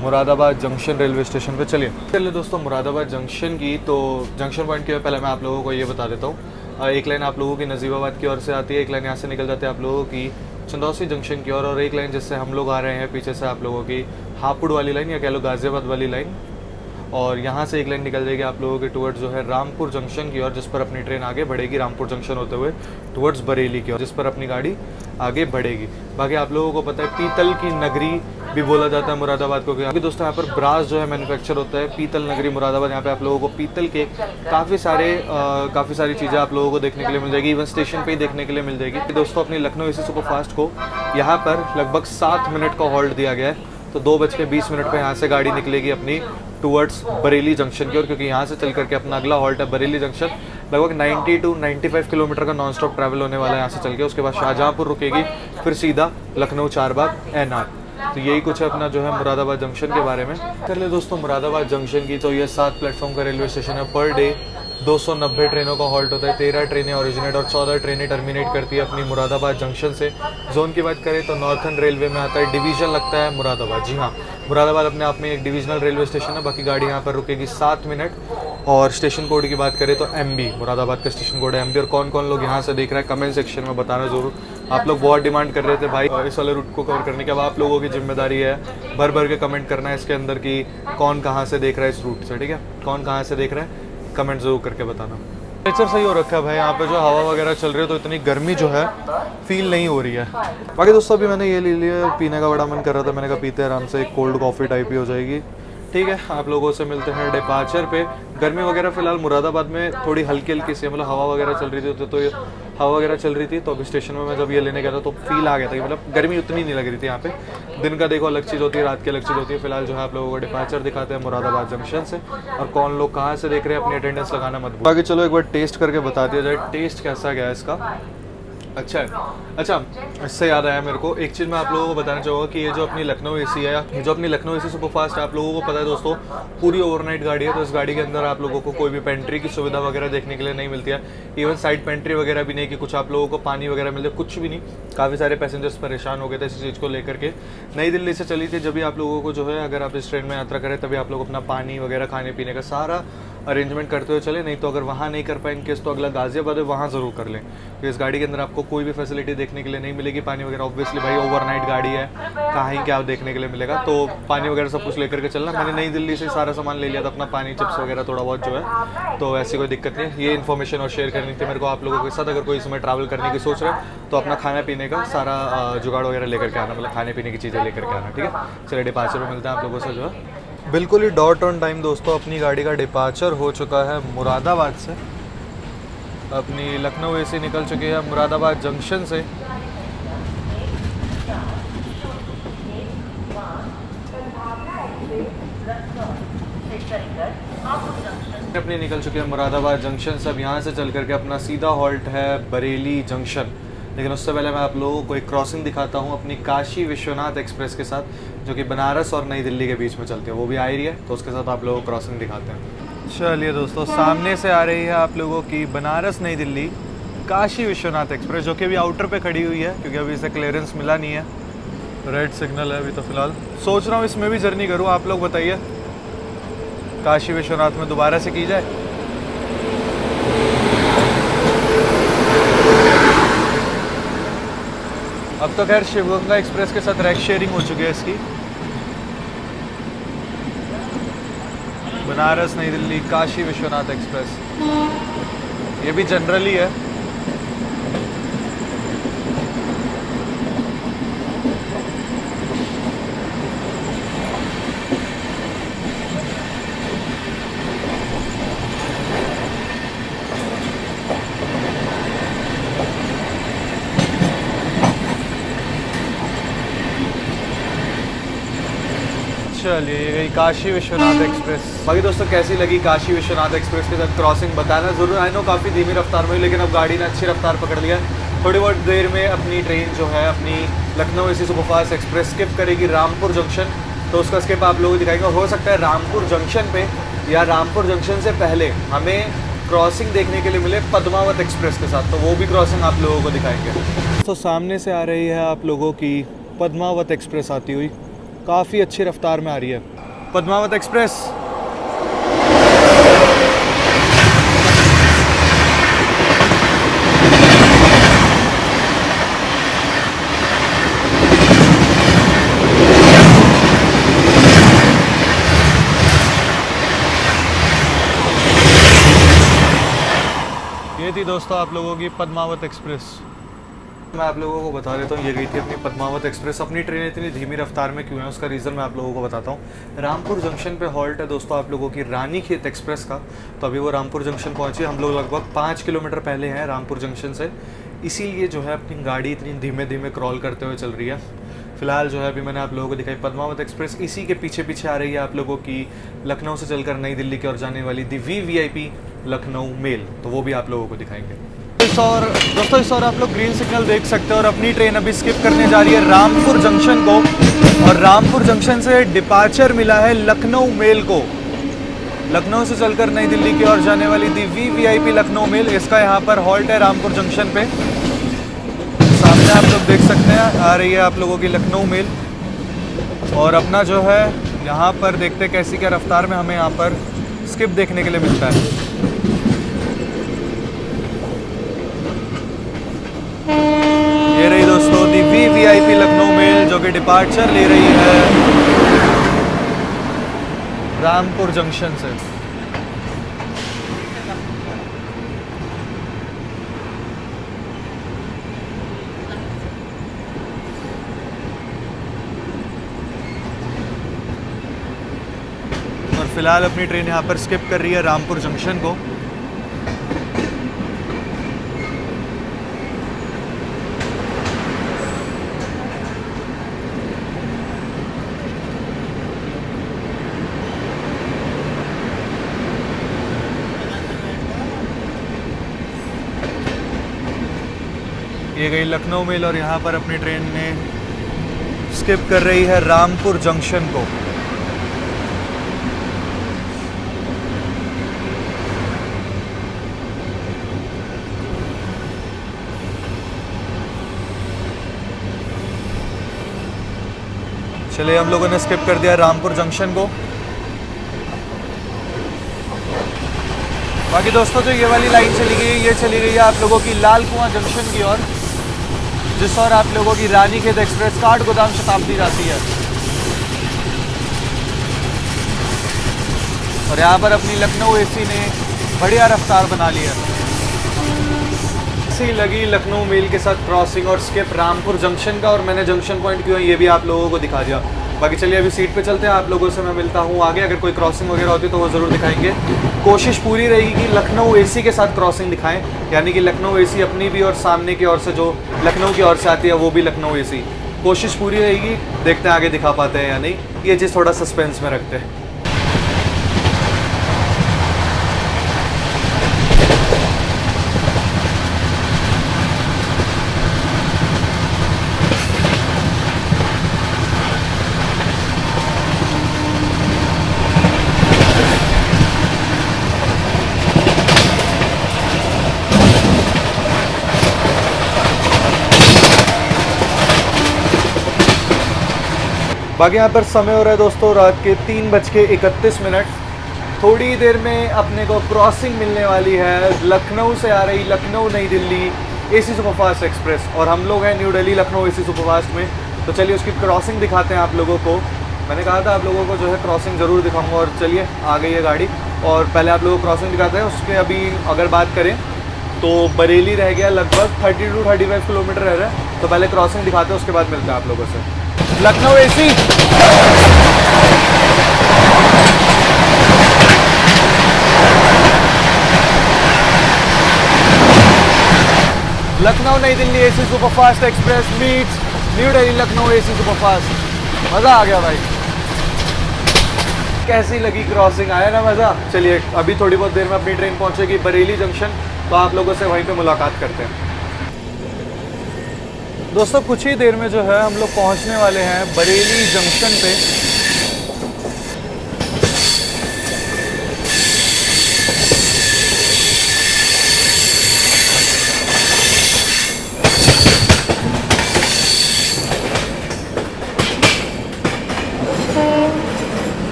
मुरादाबाद जंक्शन रेलवे स्टेशन पे। चलिए दोस्तों मुरादाबाद जंक्शन की तो जंक्शन पॉइंट की पहले मैं आप लोगों को ये बता देता हूँ। एक लाइन आप लोगों की नजीबाबाद की ओर से आती है, एक लाइन यहाँ से निकल जाती है आप लोगों की चंदौसी जंक्शन की ओर, और एक लाइन जिससे हम लोग आ रहे हैं पीछे से आप लोगों की हापुड़ वाली लाइन या कह लो गाजियाबाद वाली लाइन। और यहाँ से एक लाइन निकल जाएगी आप लोगों के टुवर्ड्स जो है रामपुर जंक्शन की ओर, जिस पर अपनी ट्रेन आगे बढ़ेगी रामपुर जंक्शन होते हुए टुवर्ड्स बरेली की ओर, जिस पर अपनी गाड़ी आगे बढ़ेगी। बाकी आप लोगों को पता है पीतल की नगरी भी बोला जाता है मुरादाबाद को, क्योंकि दोस्तों यहाँ पर ब्रास जो है मैन्युफैक्चर होता है। पीतल नगरी मुरादाबाद, यहाँ पे आप लोगों को पीतल के काफ़ी सारी चीज़ें आप लोगों को देखने के लिए मिल जाएगी, इवन स्टेशन पे ही देखने के लिए मिल जाएगी। दोस्तों अपनी लखनऊ एसी सुपरफास्ट को यहाँ पर लगभग 7 मिनट का हॉल्ट दिया गया है, तो 2:20 पर यहाँ से गाड़ी निकलेगी अपनी टुवर्ड्स बरेली जंक्शन की ओर, क्योंकि यहाँ से चल करके अपना अगला हॉल्ट है बरेली जंक्शन। लगभग 90 to 95 किलोमीटर का नॉन स्टॉप ट्रैवल होने वाला है यहाँ से चल के। उसके बाद शाहजहाँपुर रुकेगी, फिर सीधा लखनऊ चारबाग एनआर। तो यही कुछ है अपना जो है मुरादाबाद जंक्शन के बारे में। कर ले दोस्तों मुरादाबाद जंक्शन की, तो ये 7 प्लेटफॉर्म का रेलवे स्टेशन है। पर डे 290 ट्रेनों का हॉल्ट होता है। 13 ट्रेनें ओरिजिनेट और 14 ट्रेनें टर्मिनेट करती है अपनी मुरादाबाद जंक्शन से। जोन की बात करें तो नॉर्थन रेलवे में आता है, डिवीजन लगता है मुरादाबाद। जी हाँ, मुरादाबाद अपने आप में एक डिविजनल रेलवे स्टेशन है। बाकी गाड़ी यहाँ पर रुकेगी 7 मिनट। और स्टेशन कोड की बात करें तो MB, मुरादाबाद का स्टेशन कोड है MB। और कौन कौन लोग यहाँ से देख रहे हैं कमेंट सेक्शन में बताना जरूर। आप लोग बहुत डिमांड कर रहे थे भाई इस वाले रूट को कवर करने के। अब आप लोगों की जिम्मेदारी है भर भर के कमेंट करना है इसके अंदर कि कौन कहाँ से देख रहा है इस रूट से, ठीक है। कौन कहाँ से देख रहा है कमेंट जरूर करके बताना। टेम्परेचर सही हो रखा है भाई, यहाँ पे जो हवा वगैरह चल रही है तो इतनी गर्मी जो है फील नहीं हो रही है। बाकी दोस्तों अभी मैंने ये ले लिया, पीने का बड़ा मन कर रहा था, मैंने कहा पीते आराम से, एक कोल्ड कॉफ़ी टाइप ही हो जाएगी। ठीक है, आप लोगों से मिलते हैं डिपार्चर पे। गर्मी वगैरह फिलहाल मुरादाबाद में थोड़ी हल्की हल्की सी, मतलब हवा वगैरह चल रही थी, तो हवा वगैरह चल रही थी। तो अभी स्टेशन में मैं जब ये लेने गया था तो फील आ गया था कि मतलब गर्मी उतनी नहीं लग रही थी यहाँ पे। दिन का देखो अलग चीज़ होती है, रात की अलग चीज़ होती है। फिलहाल जो है आप लोगों को डिपार्चर दिखाते हैं मुरादाबाद जंक्शन से, और कौन लोग कहाँ से देख रहे हैं अपनी अटेंडेंस लगाना मत भूलिए। बाकी चलो एक बार टेस्ट करके बता दिया जाए टेस्ट कैसा गया इसका। अच्छा है। अच्छा, इससे याद आया मेरे को एक चीज़ मैं आप लोगों को बताना चाहूँगा कि ये जो अपनी लखनऊ एसी है, ये जो अपनी लखनऊ एसी सुपरफास्ट है, आप लोगों को पता है दोस्तों पूरी ओवरनाइट गाड़ी है। तो इस गाड़ी के अंदर आप लोगों को कोई भी पेंट्री की सुविधा वगैरह देखने के लिए नहीं मिलती है। इवन साइड पेंट्री वगैरह भी नहीं कि कुछ आप लोगों को पानी वगैरह मिलते, कुछ भी नहीं। काफ़ी सारे पैसेंजर्स परेशान हो गए थे इस चीज़ को लेकर के। नई दिल्ली से चली थी जब भी आप लोगों को जो है, अगर आप इस ट्रेन में यात्रा करें तभी आप लोग अपना पानी वगैरह खाने पीने का सारा अरेंजमेंट करते हुए चले। नहीं तो अगर वहाँ नहीं कर पाए इनकेस, तो अगला गाजियाबाद है वहाँ ज़रूर कर लें। तो इस गाड़ी के अंदर आपको कोई भी फैसिलिटी देखने के लिए नहीं मिलेगी, पानी वगैरह। ऑब्वियसली भाई ओवरनाइट गाड़ी है, कहीं क्या देखने के लिए मिलेगा। तो पानी वगैरह सब कुछ लेकर के चलना। मैंने नई दिल्ली से सारा सामान ले लिया था, अपना पानी चिप्स वगैरह थोड़ा बहुत जो है, तो ऐसी कोई दिक्कत नहीं है। ये इन्फॉर्मेशन और शेयर करनी थी मेरे को आप लोगों के साथ। अगर कोई इसमें ट्रैवल करने की सोच रहे हैं तो अपना खाना पीने का सारा जुगाड़ वगैरह लेकर के आना, मतलब खाने पीने की चीज़ें लेकर के आना, ठीक है। चलिए डिपार्चर में मिलते हैं आप लोगों से जो है। बिल्कुल ही डॉट ऑन टाइम दोस्तों अपनी गाड़ी का डिपार्चर हो चुका है मुरादाबाद से। अपनी लखनऊ एसी निकल चुकी है मुरादाबाद जंक्शन से। अपनी निकल चुकी है मुरादाबाद जंक्शन से। अब यहाँ से चल करके अपना सीधा हॉल्ट है बरेली जंक्शन। लेकिन उससे पहले मैं आप लोगों को एक क्रॉसिंग दिखाता हूँ अपनी काशी विश्वनाथ एक्सप्रेस के साथ, जो कि बनारस और नई दिल्ली के बीच में चलती है। वो भी आ रही है, तो उसके साथ आप लोगों को क्रॉसिंग दिखाते हैं। चलिए दोस्तों, सामने से आ रही है आप लोगों की बनारस नई दिल्ली काशी विश्वनाथ एक्सप्रेस, जो कि अभी आउटर पे खड़ी हुई है क्योंकि अभी इसे क्लियरेंस मिला नहीं है। रेड सिग्नल है अभी तो फिलहाल। सोच रहा हूँ इसमें भी जर्नी करूँ, आप लोग बताइए काशी विश्वनाथ में दोबारा से की जाए। अब तो खैर शिवगंगा एक्सप्रेस के साथ रैक शेयरिंग हो चुकी है इसकी। बनारस नई दिल्ली काशी विश्वनाथ एक्सप्रेस, ये भी जनरली है। चलिए ये गई काशी विश्वनाथ एक्सप्रेस। बाकी दोस्तों कैसी लगी काशी विश्वनाथ एक्सप्रेस के साथ क्रॉसिंग बताना ज़रूर। आई नो काफ़ी धीमी रफ्तार में, लेकिन अब गाड़ी ने अच्छी रफ्तार पकड़ लिया। थोड़ी बहुत देर में अपनी ट्रेन जो है अपनी Lucknow AC superfast express skip करेगी रामपुर जंक्शन, तो उसका स्किप आप लोगों को दिखाएंगे। हो सकता है रामपुर जंक्शन पे या रामपुर जंक्शन से पहले हमें क्रॉसिंग देखने के लिए मिले पद्मावत एक्सप्रेस के साथ, तो वो भी क्रॉसिंग आप लोगों को दिखाएंगे। तो सामने से आ रही है आप लोगों की पद्मावत एक्सप्रेस आती हुई, काफ़ी अच्छी रफ्तार में आ रही है पद्मावत एक्सप्रेस। ये थी दोस्तों आप लोगों की पद्मावत एक्सप्रेस। मैं आप लोगों को बता देता हूँ, ये गई थी अपनी पद्मावत एक्सप्रेस। अपनी ट्रेन इतनी धीमी रफ्तार में क्यों है उसका रीज़न मैं आप लोगों को बताता हूँ। रामपुर जंक्शन पे हॉल्ट है दोस्तों आप लोगों की रानीखेत एक्सप्रेस का, तो अभी वो रामपुर जंक्शन पहुँची। हम लोग लगभग 5 किलोमीटर पहले हैं रामपुर जंक्शन से, इसीलिए जो है अपनी गाड़ी इतनी धीमे धीमे क्रॉल करते हुए चल रही है। फिलहाल जो है अभी मैंने आप लोगों को दिखाई पद्मावत एक्सप्रेस, इसी के पीछे पीछे आ रही है आप लोगों की लखनऊ से चलकर नई दिल्ली की ओर जाने वाली दी VVIP लखनऊ मेल, तो वो भी आप लोगों को दिखाएंगे। और दोस्तों इस और आप लोग ग्रीन सिग्नल देख सकते हो, और अपनी ट्रेन अभी स्किप करने जा रही है रामपुर जंक्शन को, और रामपुर जंक्शन से डिपार्चर मिला है लखनऊ मेल को। लखनऊ से चलकर नई दिल्ली की ओर जाने वाली दी VVIP लखनऊ मेल, इसका यहाँ पर हॉल्ट है रामपुर जंक्शन पे। सामने आप लोग देख सकते हैं आ रही है आप लोगों की लखनऊ मेल, और अपना जो है यहाँ पर देखते कैसी क्या रफ्तार में हमें यहाँ पर स्किप देखने के लिए मिलता है। ये रही दोस्तों दी VVIP लखनऊ मेल जो कि डिपार्चर ले रही है रामपुर जंक्शन से। और फिलहाल अपनी ट्रेन यहाँ पर स्किप कर रही है रामपुर जंक्शन को। ये गई लखनऊ मेल, और यहाँ पर अपनी ट्रेन ने स्किप कर रही है रामपुर जंक्शन को। चलिए हम लोगों ने स्किप कर दिया रामपुर जंक्शन को। बाकी दोस्तों जो ये वाली लाइन चली गई, ये चली गई है आप लोगों की लाल कुआं जंक्शन की ओर, जिस और आप लोगों की रानीखेत एक्सप्रेस काठगोदाम शताब्दी जाती है। और यहाँ पर अपनी लखनऊ एसी ने बढ़िया रफ्तार बना ली है। ऐसी लगी लखनऊ मेल के साथ क्रॉसिंग और स्किप रामपुर जंक्शन का, और मैंने जंक्शन पॉइंट क्यों है ये भी आप लोगों को दिखा दिया। बाकी चलिए अभी सीट पे चलते हैं, आप लोगों से मैं मिलता हूँ आगे। अगर कोई क्रॉसिंग वगैरह होती है तो वो ज़रूर दिखाएंगे। कोशिश पूरी रहेगी कि लखनऊ एसी के साथ क्रॉसिंग दिखाएं, यानी कि लखनऊ एसी अपनी भी और सामने की ओर से जो लखनऊ की ओर से आती है वो भी लखनऊ एसी। कोशिश पूरी रहेगी, देखते हैं आगे दिखा पाते हैं या नहीं, ये चीज़ थोड़ा सस्पेंस में रखते हैं। बाकी यहाँ पर समय हो रहा है दोस्तों रात के 3:31। थोड़ी देर में अपने को क्रॉसिंग मिलने वाली है लखनऊ से आ रही लखनऊ नई दिल्ली एसी सुपरफास्ट एक्सप्रेस, और हम लोग हैं new Delhi Lucknow AC superfast में। तो चलिए उसकी क्रॉसिंग दिखाते हैं आप लोगों को। मैंने कहा था आप लोगों को जो है क्रॉसिंग ज़रूर दिखाऊंगा, और चलिए आ गई है गाड़ी, और पहले आप लोगों को क्रॉसिंग दिखाते हैं। उसके अभी अगर बात करें तो बरेली रह गया लगभग 30 to 35 किलोमीटर रह रहा है, तो पहले क्रॉसिंग दिखाते हैं, उसके बाद मिलते हैं आप लोगों से। लखनऊ एसी लखनऊ नई Delhi AC superfast express meets new Delhi Lucknow AC superfast. मज़ा आ गया भाई। कैसी लगी क्रॉसिंग, आया ना मज़ा। चलिए अभी थोड़ी बहुत देर में अपनी ट्रेन पहुंचेगी बरेली जंक्शन, तो आप लोगों से वहीं पे मुलाकात करते हैं। दोस्तों कुछ ही देर में जो है हम लोग पहुंचने वाले हैं बरेली जंक्शन पे।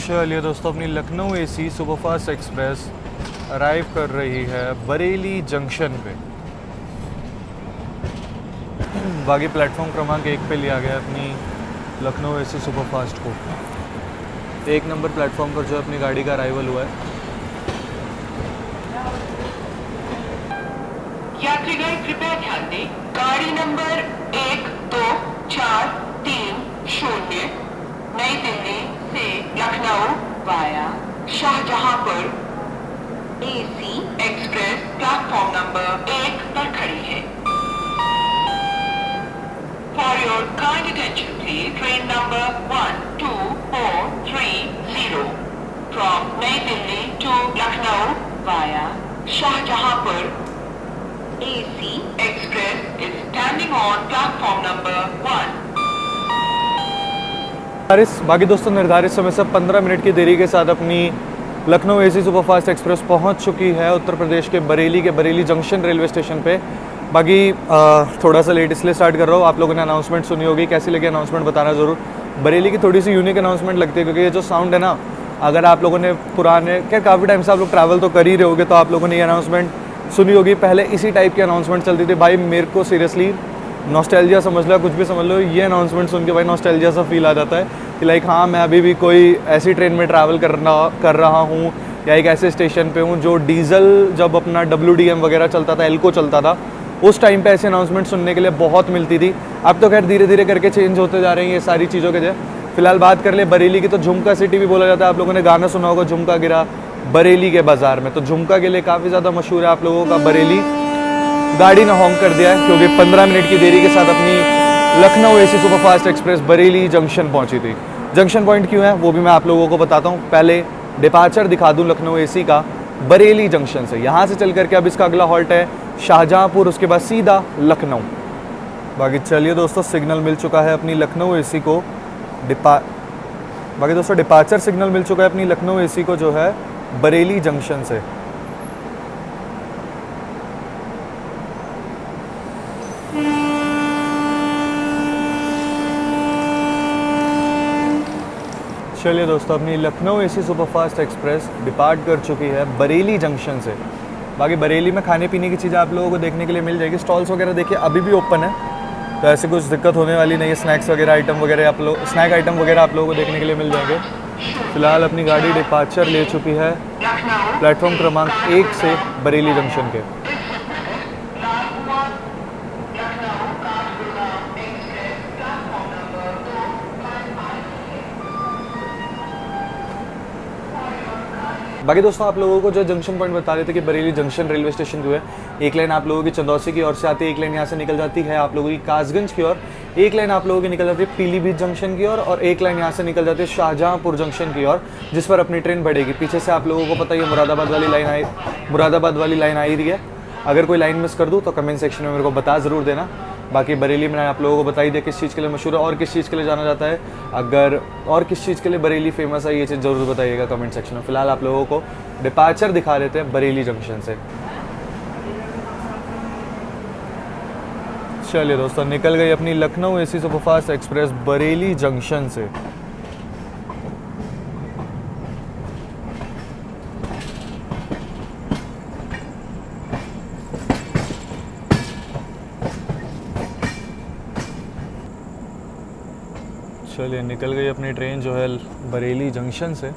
चलिए दोस्तों, अपनी Lucknow AC superfast express arrive कर रही है बरेली जंक्शन पे। बाकी प्लेटफॉर्म क्रमांक 1 पे लिया गया अपनी लखनऊ एसी सुपरफास्ट को। 1 नंबर प्लेटफॉर्म पर जो अपनी गाड़ी का अराइवल हुआ है। यात्रीगण कृपया ध्यान दें, गाड़ी नंबर 12430 नई दिल्ली से Lucknow via Shahjahanpur AC express platform number 1 पर खड़ी है। For your kind attention please, train number 12430 from Nai Delhi to Lucknow via Shahjahanpur AC Express is standing on platform number 1. बाकी दोस्तों निर्धारित समय से 15 मिनट की देरी के साथ अपनी लखनऊ एसी सुपरफास्ट एक्सप्रेस पहुंच चुकी है उत्तर प्रदेश के बरेली जंक्शन रेलवे स्टेशन पे। बाकी थोड़ा सा लेट इसलिए स्टार्ट कर रहा हूँ, आप लोगों ने अनाउंसमेंट सुनी होगी, कैसी लगी अनाउंसमेंट बताना ज़रूर। बरेली की थोड़ी सी यूनिक अनाउंसमेंट लगती है, क्योंकि ये जो साउंड है ना, अगर आप लोगों ने पुराने काफ़ी टाइम से आप लोग ट्रैवल तो कर ही रहे होगे, तो आप लोगों ने ये अनाउंसमेंट सुनी होगी। पहले इसी टाइप की अनाउंसमेंट चलती थी। भाई मेरे को सीरियसली नॉस्टैल्जिया समझ लो, कुछ भी समझ लो, ये अनाउंसमेंट सुन के भाई नॉस्टैल्जिया सा फील आ जाता है कि लाइक हाँ मैं अभी भी कोई ऐसी ट्रेन में ट्रैवल कर रहा हूँ, या एक ऐसे स्टेशन पे हूँ जो डीजल जब अपना WDM वगैरह चलता था, एल्को चलता था, उस टाइम पे ऐसे अनाउंसमेंट सुनने के लिए बहुत मिलती थी। अब तो खैर धीरे धीरे करके चेंज होते जा रही हैं ये सारी चीज़ों के लिए। फिलहाल बात कर ले बरेली की, तो झुमका सिटी भी बोला जाता है। आप लोगों ने गाना सुना होगा झुमका गिरा बरेली के बाजार में, तो झुमका के लिए काफ़ी ज़्यादा मशहूर है आप लोगों का बरेली। गाड़ी ने हॉन्क कर दिया है, क्योंकि 15 मिनट की देरी के साथ अपनी Lucknow AC superfast express Bareilly junction पहुंची थी। जंक्शन पॉइंट क्यों है वो भी मैं आप लोगों को बताता हूँ। पहले डिपार्चर दिखा दूँ लखनऊ एसी का बरेली जंक्शन से। यहाँ से चल करके अब इसका अगला हॉल्ट है शाहजहांपुर, उसके बाद सीधा लखनऊ। बाकी चलिए दोस्तों, सिग्नल मिल चुका है अपनी लखनऊ एसी को बाकी दोस्तों डिपार्चर सिग्नल मिल चुका है अपनी लखनऊ एसी को जो है बरेली जंक्शन से। चलिए दोस्तों, अपनी Lucknow AC superfast express depart कर चुकी है बरेली जंक्शन से। बाकी बरेली में खाने पीने की चीज़ें आप लोगों को देखने के लिए मिल जाएगी। स्टॉल्स वगैरह देखिए अभी भी ओपन है, तो ऐसे कुछ दिक्कत होने वाली नहीं है। स्नैक्स वगैरह आइटम वगैरह स्नैक आइटम वगैरह आप लोगों को देखने के लिए मिल जाएंगे। फिलहाल अपनी गाड़ी डिपार्चर ले चुकी है प्लेटफॉर्म क्रमांक 1 से बरेली जंक्शन के। बाकी दोस्तों आप लोगों को जो जंक्शन पॉइंट बता रहे थे कि बरेली जंक्शन रेलवे स्टेशन जो है, एक लाइन आप लोगों की चंदौसी की ओर से आती है, एक लाइन यहाँ से निकल जाती है आप लोगों की कासगंज की ओर, एक लाइन आप लोगों की निकल जाती है पीलीभीत जंक्शन की ओर, और एक लाइन यहाँ से निकल जाती है शाहजहांपुर जंक्शन की ओर, जिस पर अपनी ट्रेन बढ़ेगी। पीछे से आप लोगों को पता ही है मुरादाबाद वाली लाइन आ ही रही है। अगर कोई लाइन मिस कर दूँ तो कमेंट सेक्शन में मेरे को बता ज़रूर देना। बाकी बरेली मैंने आप लोगों को बता ही दिया किस चीज़ के लिए मशहूर है और किस चीज़ के लिए जाना जाता है। अगर और किस चीज़ के लिए बरेली फेमस है, ये चीज़ ज़रूर बताइएगा कमेंट सेक्शन में। फिलहाल आप लोगों को डिपार्चर दिखा देते हैं बरेली जंक्शन से। चलिए दोस्तों, निकल गई अपनी Lucknow AC superfast express Bareilly junction से। चलिए निकल गई अपनी ट्रेन जो है बरेली जंक्शन से।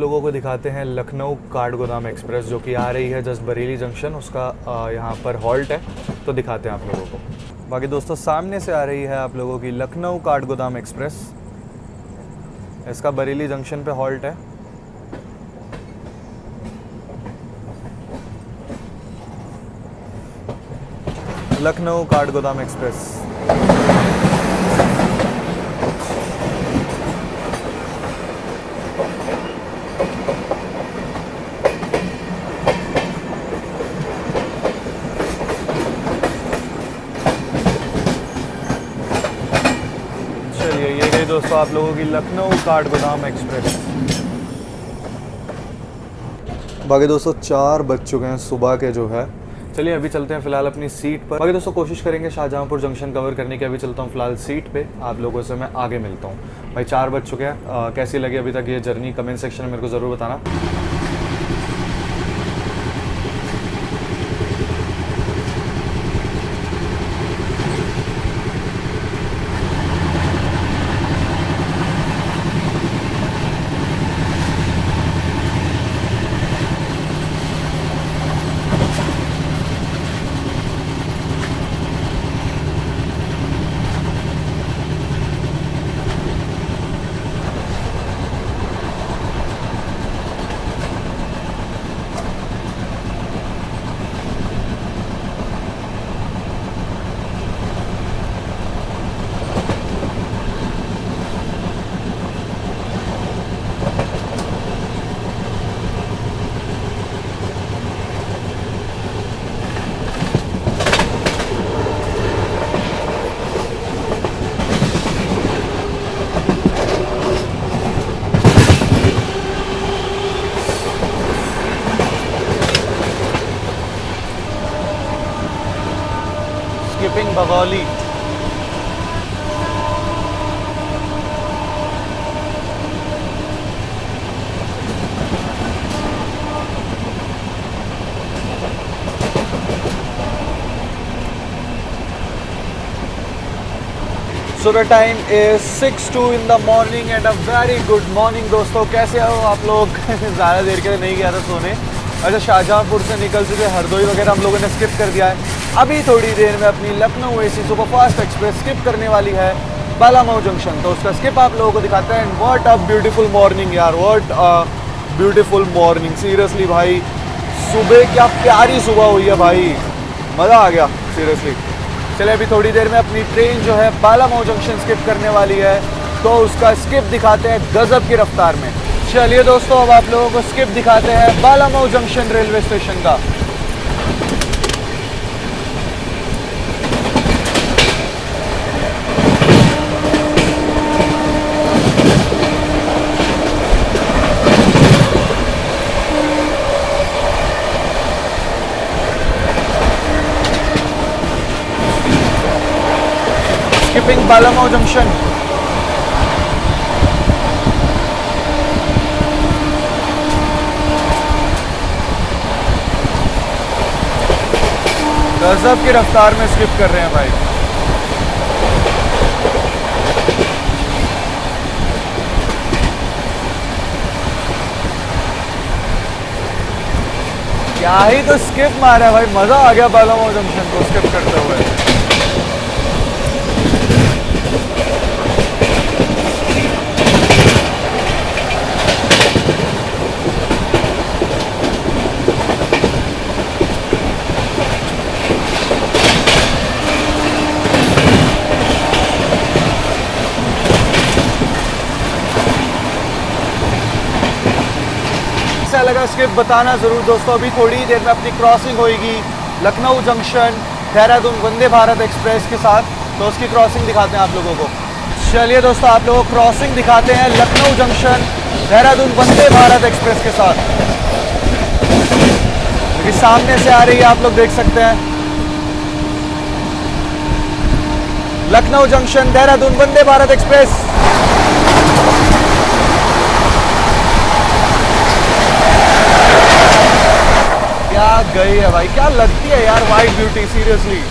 लोगों को दिखाते हैं लखनऊ काठगोदाम एक्सप्रेस जो कि आ रही है जस्ट बरेली जंक्शन, उसका यहाँ पर हॉल्ट है, तो दिखाते हैं आप लोगों को। बाकी दोस्तों सामने से आ रही है आप लोगों की लखनऊ काठगोदाम एक्सप्रेस। इसका बरेली जंक्शन पे हॉल्ट है। लखनऊ काठगोदाम एक्सप्रेस। चलिए ये गई दोस्तों आप लोगों की लखनऊ काठगोदाम एक्सप्रेस। बाकी दोस्तों 4 बज चुके हैं सुबह के जो है। चलिए अभी चलते हैं फिलहाल अपनी सीट पर। बाकी दोस्तों कोशिश करेंगे शाहजहांपुर जंक्शन कवर करने की। अभी चलता हूँ फिलहाल सीट पे, आप लोगों से मैं आगे मिलता हूँ। भाई 4 बज चुके हैं। कैसी लगी अभी तक ये जर्नी कमेंट सेक्शन में मेरे को ज़रूर बताना। Skipping Bagauli. So the time is 6:02 in the morning and a very good morning दोस्तों। कैसे हो आप लोग? ज़्यादा देर के लिए नहीं गया था सोने। अच्छा शाहजहांपुर से निकल चुके, हरदोई वगैरह हम लोगों ने स्किप कर दिया है। अभी थोड़ी देर में अपनी Lucknow AC superfast express skip करने वाली है बालामऊ जंक्शन। तो उसका स्किप आप लोगों को दिखाते हैं। व्हाट अ ब्यूटीफुल मॉर्निंग यार, what a beautiful morning. Seriously भाई सुबह क्या प्यारी सुबह हुई है भाई, मज़ा आ गया सीरियसली। चले अभी थोड़ी देर में अपनी ट्रेन जो है बालामऊ जंक्शन स्किप करने वाली है, तो उसका स्किप दिखाते हैं गजब की रफ्तार में। चलिए दोस्तों अब आप लोगों को स्किप दिखाते हैं बालामऊ जंक्शन रेलवे स्टेशन का। Skipping Balamau junction. गजब की रफ्तार में स्किप कर रहे हैं भाई। क्या ही तो स्किप मारा है भाई, मजा आ गया बालामऊ जंक्शन को स्किप करते हुए। कैसा लगा स्किप बताना ज़रूर दोस्तों। अभी थोड़ी देर में अपनी क्रॉसिंग होगी लखनऊ जंक्शन देहरादून वंदे भारत एक्सप्रेस के साथ, तो उसकी क्रॉसिंग दिखाते हैं आप लोगों को। चलिए दोस्तों आप लोगों को क्रॉसिंग दिखाते हैं लखनऊ जंक्शन देहरादून वंदे भारत एक्सप्रेस के साथ। क्योंकि सामने से आ रही है, आप लोग देख सकते हैं लखनऊ जंक्शन देहरादून वंदे भारत एक्सप्रेस। क्या गई है भाई, क्या लगती है यार वाइट ब्यूटी सीरियसली।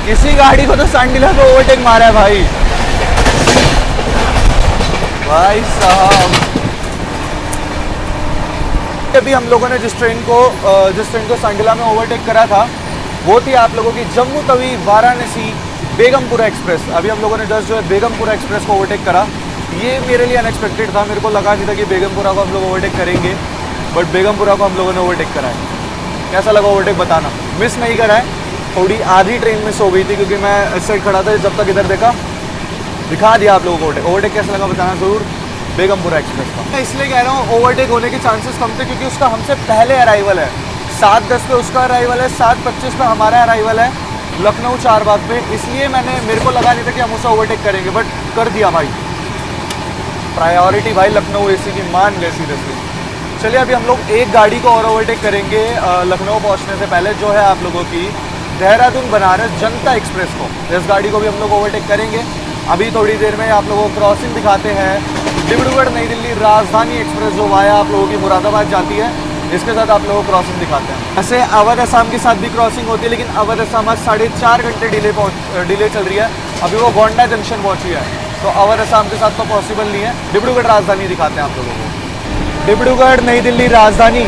किसी गाड़ी को तो सांडीला पे ओवरटेक मारा है भाई साहब। अभी हम लोगों ने जिस ट्रेन को सांडीला में ओवरटेक करा था वो थी आप लोगों की जम्मू तवी वाराणसी बेगमपुरा एक्सप्रेस। अभी हम लोगों ने जस्ट जो है बेगमपुरा एक्सप्रेस को ओवरटेक करा। ये मेरे लिए अनएक्सपेक्टेड था, मेरे को लगा नहीं था कि बेगमपुरा को हम लोग ओवरटेक करेंगे, बट बेगमपुरा को हम लोगों ने ओवरटेक करा है। कैसा लगा ओवरटेक बताना। मिस नहीं करा है, थोड़ी आधी ट्रेन मिस हो गई थी क्योंकि मैं इस साइड खड़ा था, जब तक इधर देखा दिखा दिया आप लोगों को ओवरटेक। ओवरटेक कैसा लगा बताना ज़रूर बेगमपुरा एक्सप्रेस का। मैं इसलिए कह रहा हूँ ओवरटेक होने के चांसेस कम थे क्योंकि उसका हमसे पहले अराइवल है। 7:10 पे उसका अराइवल है, 7:25 पे हमारा अराइवल है लखनऊ चारबाग पे। इसलिए मेरे को लगा नहीं था कि हम उसे ओवरटेक करेंगे, बट कर दिया भाई। प्रायोरिटी भाई लखनऊ एसी की मान गए सीरियसली। चलिए अभी हम लोग एक गाड़ी को और ओवरटेक करेंगे लखनऊ पहुंचने से पहले, जो है आप लोगों की देहरादून बनारस जनता एक्सप्रेस को। इस गाड़ी को भी हम लोग ओवरटेक करेंगे। अभी थोड़ी देर में आप लोगों को क्रॉसिंग दिखाते हैं डिब्रूगढ़ नई दिल्ली राजधानी एक्सप्रेस जो वाया आप लोगों की मुरादाबाद जाती है, इसके साथ आप लोगों को क्रॉसिंग दिखाते हैं। ऐसे अवध असम के साथ भी क्रॉसिंग होती है, लेकिन अवध असम आज 4.5 घंटे डिले चल रही है। अभी वो गोंडा जंक्शन पहुंची है, तो अवध असम के साथ तो पॉसिबल नहीं है। डिब्रूगढ़ राजधानी दिखाते हैं आप लोगों को। डिब्रूगढ़ नई दिल्ली राजधानी।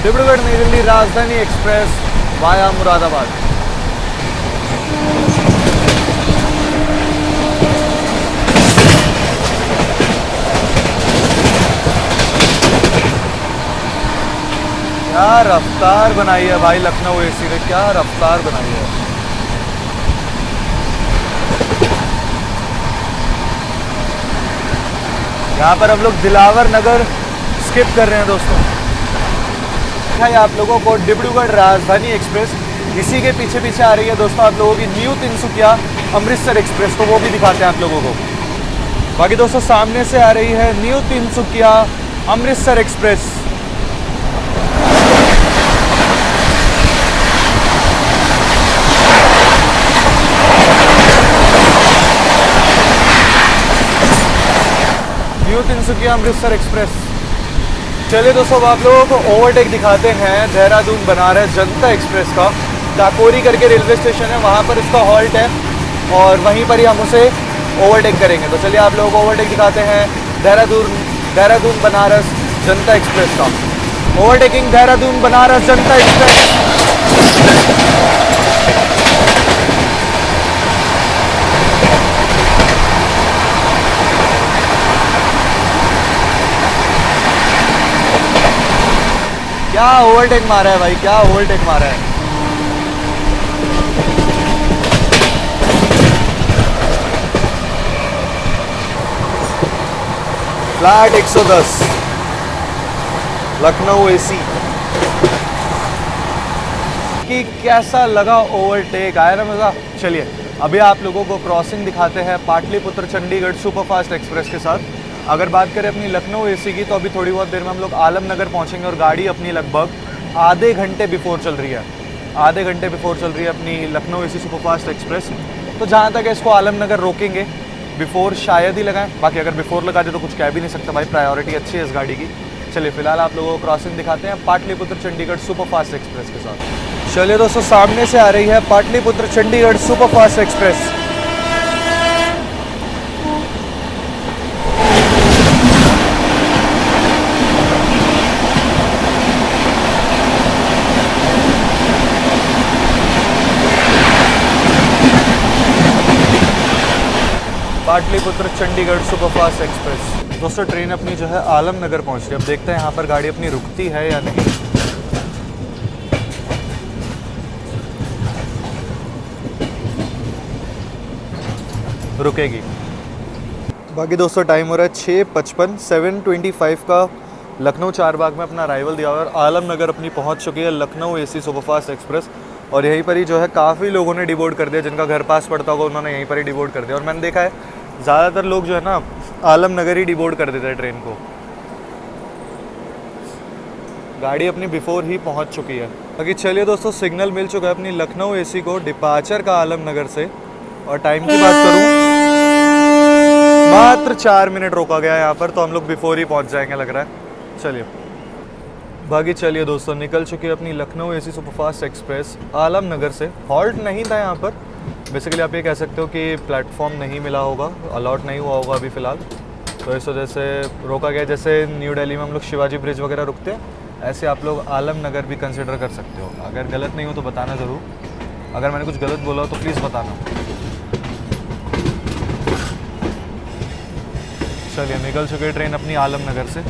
डिब्रूगढ़ नई दिल्ली राजधानी एक्सप्रेस वाया मुरादाबाद। क्या रफ्तार बनाई है भाई लखनऊ एसी ने, क्या रफ्तार बनाई है। यहाँ पर हम लोग दिलावर नगर स्किप कर रहे हैं दोस्तों। है आप लोगों को डिब्रूगढ़ राजधानी एक्सप्रेस, इसी के पीछे पीछे आ रही है दोस्तों आप लोगों की न्यू तिनसुकिया अमृतसर एक्सप्रेस, तो वो भी दिखाते हैं आप लोगों को। बाकी दोस्तों सामने से आ रही है new Tinsukia Amritsar express. New Tinsukia Amritsar express. चलिए दोस्तों अब आप लोगों को ओवरटेक दिखाते हैं देहरादून बनारस जनता एक्सप्रेस का। काकोरी करके रेलवे स्टेशन है, वहाँ पर इसका हॉल्ट है और वहीं पर ही हम उसे ओवरटेक करेंगे। तो चलिए आप लोगों को ओवरटेक दिखाते हैं देहरादून बनारस जनता एक्सप्रेस का। ओवरटेकिंग देहरादून बनारस जनता एक्सप्रेस। क्या ओवरटेक मारा है भाई, क्या ओवरटेक मारा है। फ्लैट 110 लखनऊ एसी कि कैसा लगा ओवरटेक, आया ना मज़ा। चलिए अभी आप लोगों को क्रॉसिंग दिखाते हैं पाटलिपुत्र चंडीगढ़ सुपरफास्ट एक्सप्रेस के साथ। अगर बात करें अपनी लखनऊ एसी की तो अभी थोड़ी बहुत देर में हम लोग आलमनगर पहुंचेंगे और गाड़ी अपनी लगभग आधे घंटे बिफोर चल रही है। आधे घंटे बिफोर चल रही है अपनी लखनऊ एसी सुपरफास्ट एक्सप्रेस। तो जहाँ तक है इसको आलमनगर रोकेंगे, बिफोर शायद ही लगाएं, बाकी अगर बिफोर लगा दे तो कुछ कह भी नहीं सकता भाई, प्रायोरिटी अच्छी है इस गाड़ी की। चलिए फिलहाल आप लोगों को क्रॉसिंग दिखाते हैं पाटलिपुत्र चंडीगढ़ सुपरफास्ट एक्सप्रेस के साथ। चलिए दोस्तों सामने से आ रही है Pataliputra Chandigarh superfast express. Pataliputra Chandigarh superfast express. दोस्तों ट्रेन अपनी जो है आलमनगर पहुंच रही है। अब देखते हैं यहाँ पर गाड़ी अपनी रुकती है या नहीं। रुकेगी। बाकी दोस्तों टाइम हो रहा है 6:55, 7:25 का लखनऊ चारबाग में अपना अराइवल दिया हुआ है और आलमनगर अपनी पहुंच चुकी है लखनऊ एसी सुपरफास्ट एक्सप्रेस। और यहीं पर ही जो है काफ़ी लोगों ने डिबोर्ड कर दिया, जिनका घर पास पड़ता होगा उन्होंने यहीं पर ही डिबोर्ड कर दिया। और मैंने देखा है ज़्यादातर लोग जो है ना आलमनगर ही डिबोर्ड कर देते हैं ट्रेन को। गाड़ी अपनी बिफोर ही पहुंच चुकी है। बाकी चलिए दोस्तों सिग्नल मिल चुका है अपनी लखनऊ एसी को डिपार्चर का आलमनगर से। और टाइम की बात करूं मात्र 4 मिनट रोका गया है यहाँ पर, तो हम लोग बिफोर ही पहुँच जाएंगे लग रहा है। चलिए बाकी चलिए दोस्तों, निकल चुकी है अपनी Lucknow AC superfast express Alam Nagar से। हॉल्ट नहीं था यहाँ पर, बेसिकली आप ये कह सकते हो कि प्लेटफॉर्म नहीं मिला होगा, अलॉट नहीं हुआ होगा अभी फ़िलहाल, तो इस वजह से रोका गया। जैसे न्यू दिल्ली में हम लोग शिवाजी ब्रिज वगैरह रुकते हैं, ऐसे आप लोग आलम नगर भी कंसिडर कर सकते हो। अगर गलत नहीं हो तो बताना ज़रूर, अगर मैंने कुछ गलत बोला हो तो प्लीज़ बताना। चलिए निकल चुकी है ट्रेन अपनी आलम नगर से।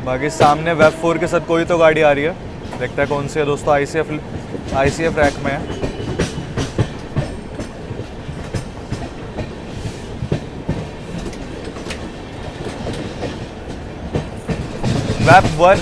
बाकी सामने वेब 4 के साथ कोई तो गाड़ी आ रही है, देखते हैं कौन सी है दोस्तों। ICF रैक में है। वेब 1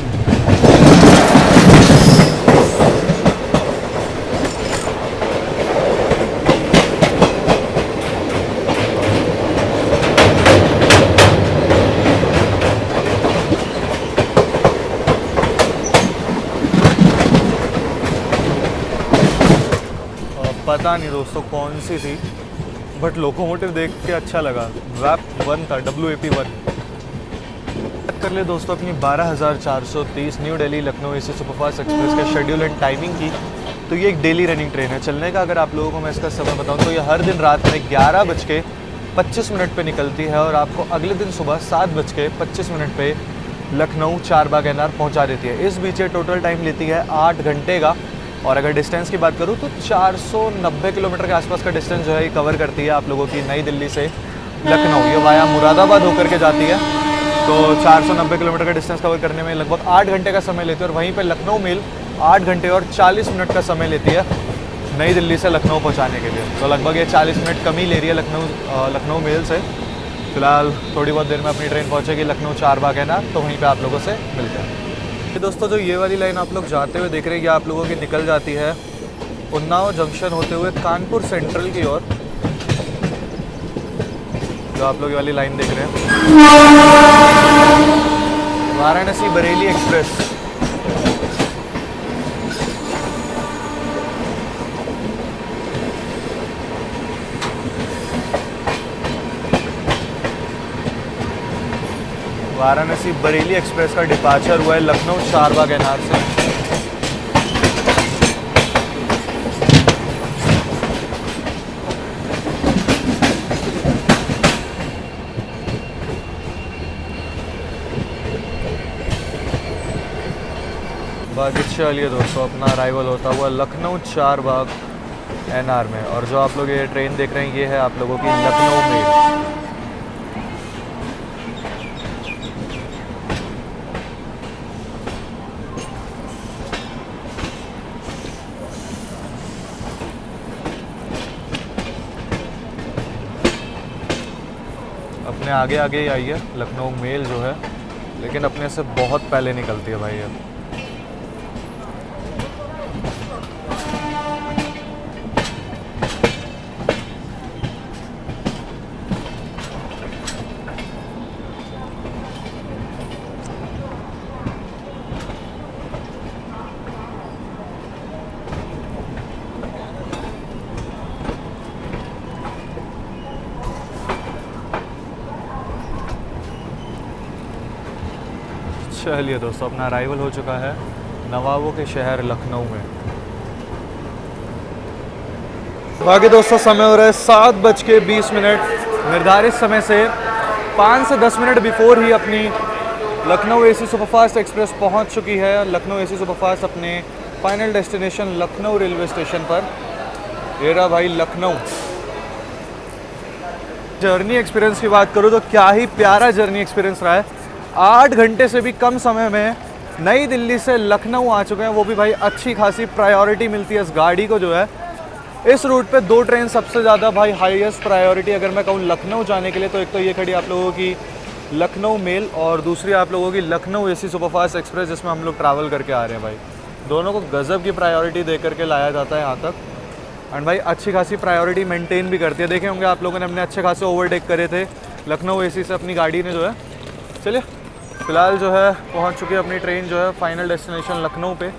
पता नहीं दोस्तों कौन सी थी, बट लोकोमोटिव देख के अच्छा लगा। वेब 1 था, WAP 1। बात कर ले दोस्तों अपनी 12,430 new Delhi Lucknow AC superfast express के शेड्यूल एंड टाइमिंग की, तो ये एक डेली रनिंग ट्रेन है। चलने का अगर आप लोगों को मैं इसका समय बताऊं तो ये हर दिन रात में 11:25 पे निकलती है और आपको अगले दिन सुबह 7:25 पे लखनऊ चारबाग NR पहुंचा देती है। इस बीच ये टोटल टाइम लेती है 8 घंटे का, और अगर डिस्टेंस की बात करूँ तो 490 किलोमीटर के आसपास का डिस्टेंस जो है ये कवर करती है आप लोगों की नई दिल्ली से लखनऊ। ये वाया मुरादाबाद होकर के जाती है, तो 490 किलोमीटर का डिस्टेंस कवर करने में लगभग 8 घंटे का समय लेती है। और वहीं पे लखनऊ मेल 8 घंटे और 40 मिनट का समय लेती है नई दिल्ली से लखनऊ पहुंचाने के लिए। तो लगभग ये 40 मिनट कम ही ले रही है लखनऊ मेल से। फिलहाल थोड़ी बहुत देर में अपनी ट्रेन पहुंचेगी लखनऊ चारबाग NR, तो वहीं पे आप लोगों से मिलते हैं। दोस्तों जो ये वाली लाइन आप लोग जाते हुए देख रहे हैं, ये आप लोगों की निकल जाती है उन्नाव जंक्शन होते हुए कानपुर सेंट्रल की ओर। जो आप लोग ये वाली लाइन देख रहे हैं, वाराणसी बरेली एक्सप्रेस। वाराणसी बरेली एक्सप्रेस का डिपार्चर हुआ है लखनऊ चारबाग NR से। बाकी चलिए दोस्तों, अपना अराइवल होता हुआ लखनऊ चारबाग NR में। और जो आप लोग ये ट्रेन देख रहे हैं, ये है आप लोगों की लखनऊ मेल। अपने आगे आगे ही आई है लखनऊ मेल जो है, लेकिन अपने से बहुत पहले निकलती है भाई अब। चलिए दोस्तों, अपना अराइवल हो चुका है नवाबों के शहर लखनऊ में। बाकी दोस्तों समय हो रहा है 7:20। निर्धारित समय से 5 से 10 मिनट बिफोर ही अपनी लखनऊ एसी सुपरफास्ट एक्सप्रेस पहुंच चुकी है। लखनऊ एसी सुपरफास्ट अपने final destination Lucknow railway station पर। ये रहा भाई लखनऊ। जर्नी एक्सपीरियंस की बात करूँ तो क्या ही प्यारा जर्नी एक्सपीरियंस रहा है। 8 घंटे से भी कम समय में नई दिल्ली से लखनऊ आ चुके हैं, वो भी भाई अच्छी खासी प्रायोरिटी मिलती है इस गाड़ी को जो है। इस रूट पे 2 ट्रेन सबसे ज़्यादा भाई हाईएस्ट प्रायोरिटी अगर मैं कहूँ लखनऊ जाने के लिए, तो एक तो ये खड़ी आप लोगों की लखनऊ मेल और दूसरी आप लोगों की लखनऊ एसी सुपरफास्ट एक्सप्रेस, जिसमें हम लोग ट्रैवल करके आ रहे हैं भाई। दोनों को गज़ब की प्रायोरिटी दे करके लाया जाता है यहाँ तक, एंड भाई अच्छी खासी प्रायोरिटी मेंटेन भी करती है। देखे होंगे आप लोगों ने, हमने अच्छे खासे ओवरटेक करे थे लखनऊ एसी से अपनी गाड़ी ने जो है। चलिए फ़िलहाल जो है पहुंच चुकी है अपनी ट्रेन जो है फाइनल डेस्टिनेशन लखनऊ पे।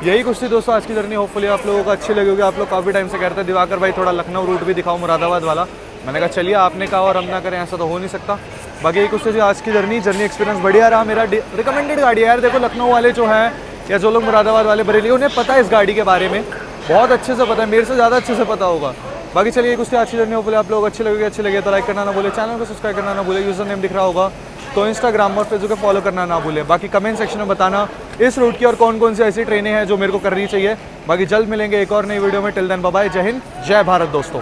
यही कुछ थी दोस्तों आज की जर्नी। होपफुली आप लोगों को अच्छी लगी होगी। आप लोग काफ़ी टाइम से कहते हैं दिवाकर भाई थोड़ा लखनऊ रूट भी दिखाओ, मुरादाबाद वाला। मैंने कहा चलिए आपने कहा और हम ना करें, ऐसा तो हो नहीं सकता। बाकी यही कुछ थी आज की जर्नी एक्सपीरियंस बढ़िया रहा मेरा। रिकमेंडेड गाड़ी है यार। देखो लखनऊ वाले जो हैं या जो लोग मुरादाबाद वाले बरेली, उन्हें पता है इस गाड़ी के बारे में, बहुत अच्छे से पता है, मेरे से ज़्यादा अच्छे से पता होगा। बाकी चलिए कुछ अच्छी जर्नी हो, आप लोग अच्छी लगे तो लाइक करना ना भूले, चैनल को सब्सक्राइब करना ना भूले, यूज़र नेम दिख रहा होगा तो इंस्टाग्राम और फेसबुक पे फॉलो करना ना भूले। बाकी कमेंट सेक्शन में बताना इस रूट की और कौन कौन सी ऐसी ट्रेनें हैं जो मेरे को करनी चाहिए। बाकी जल्द मिलेंगे एक और नई वीडियो में। टिल देन बाय बाय, जय हिंद, जय भारत दोस्तों।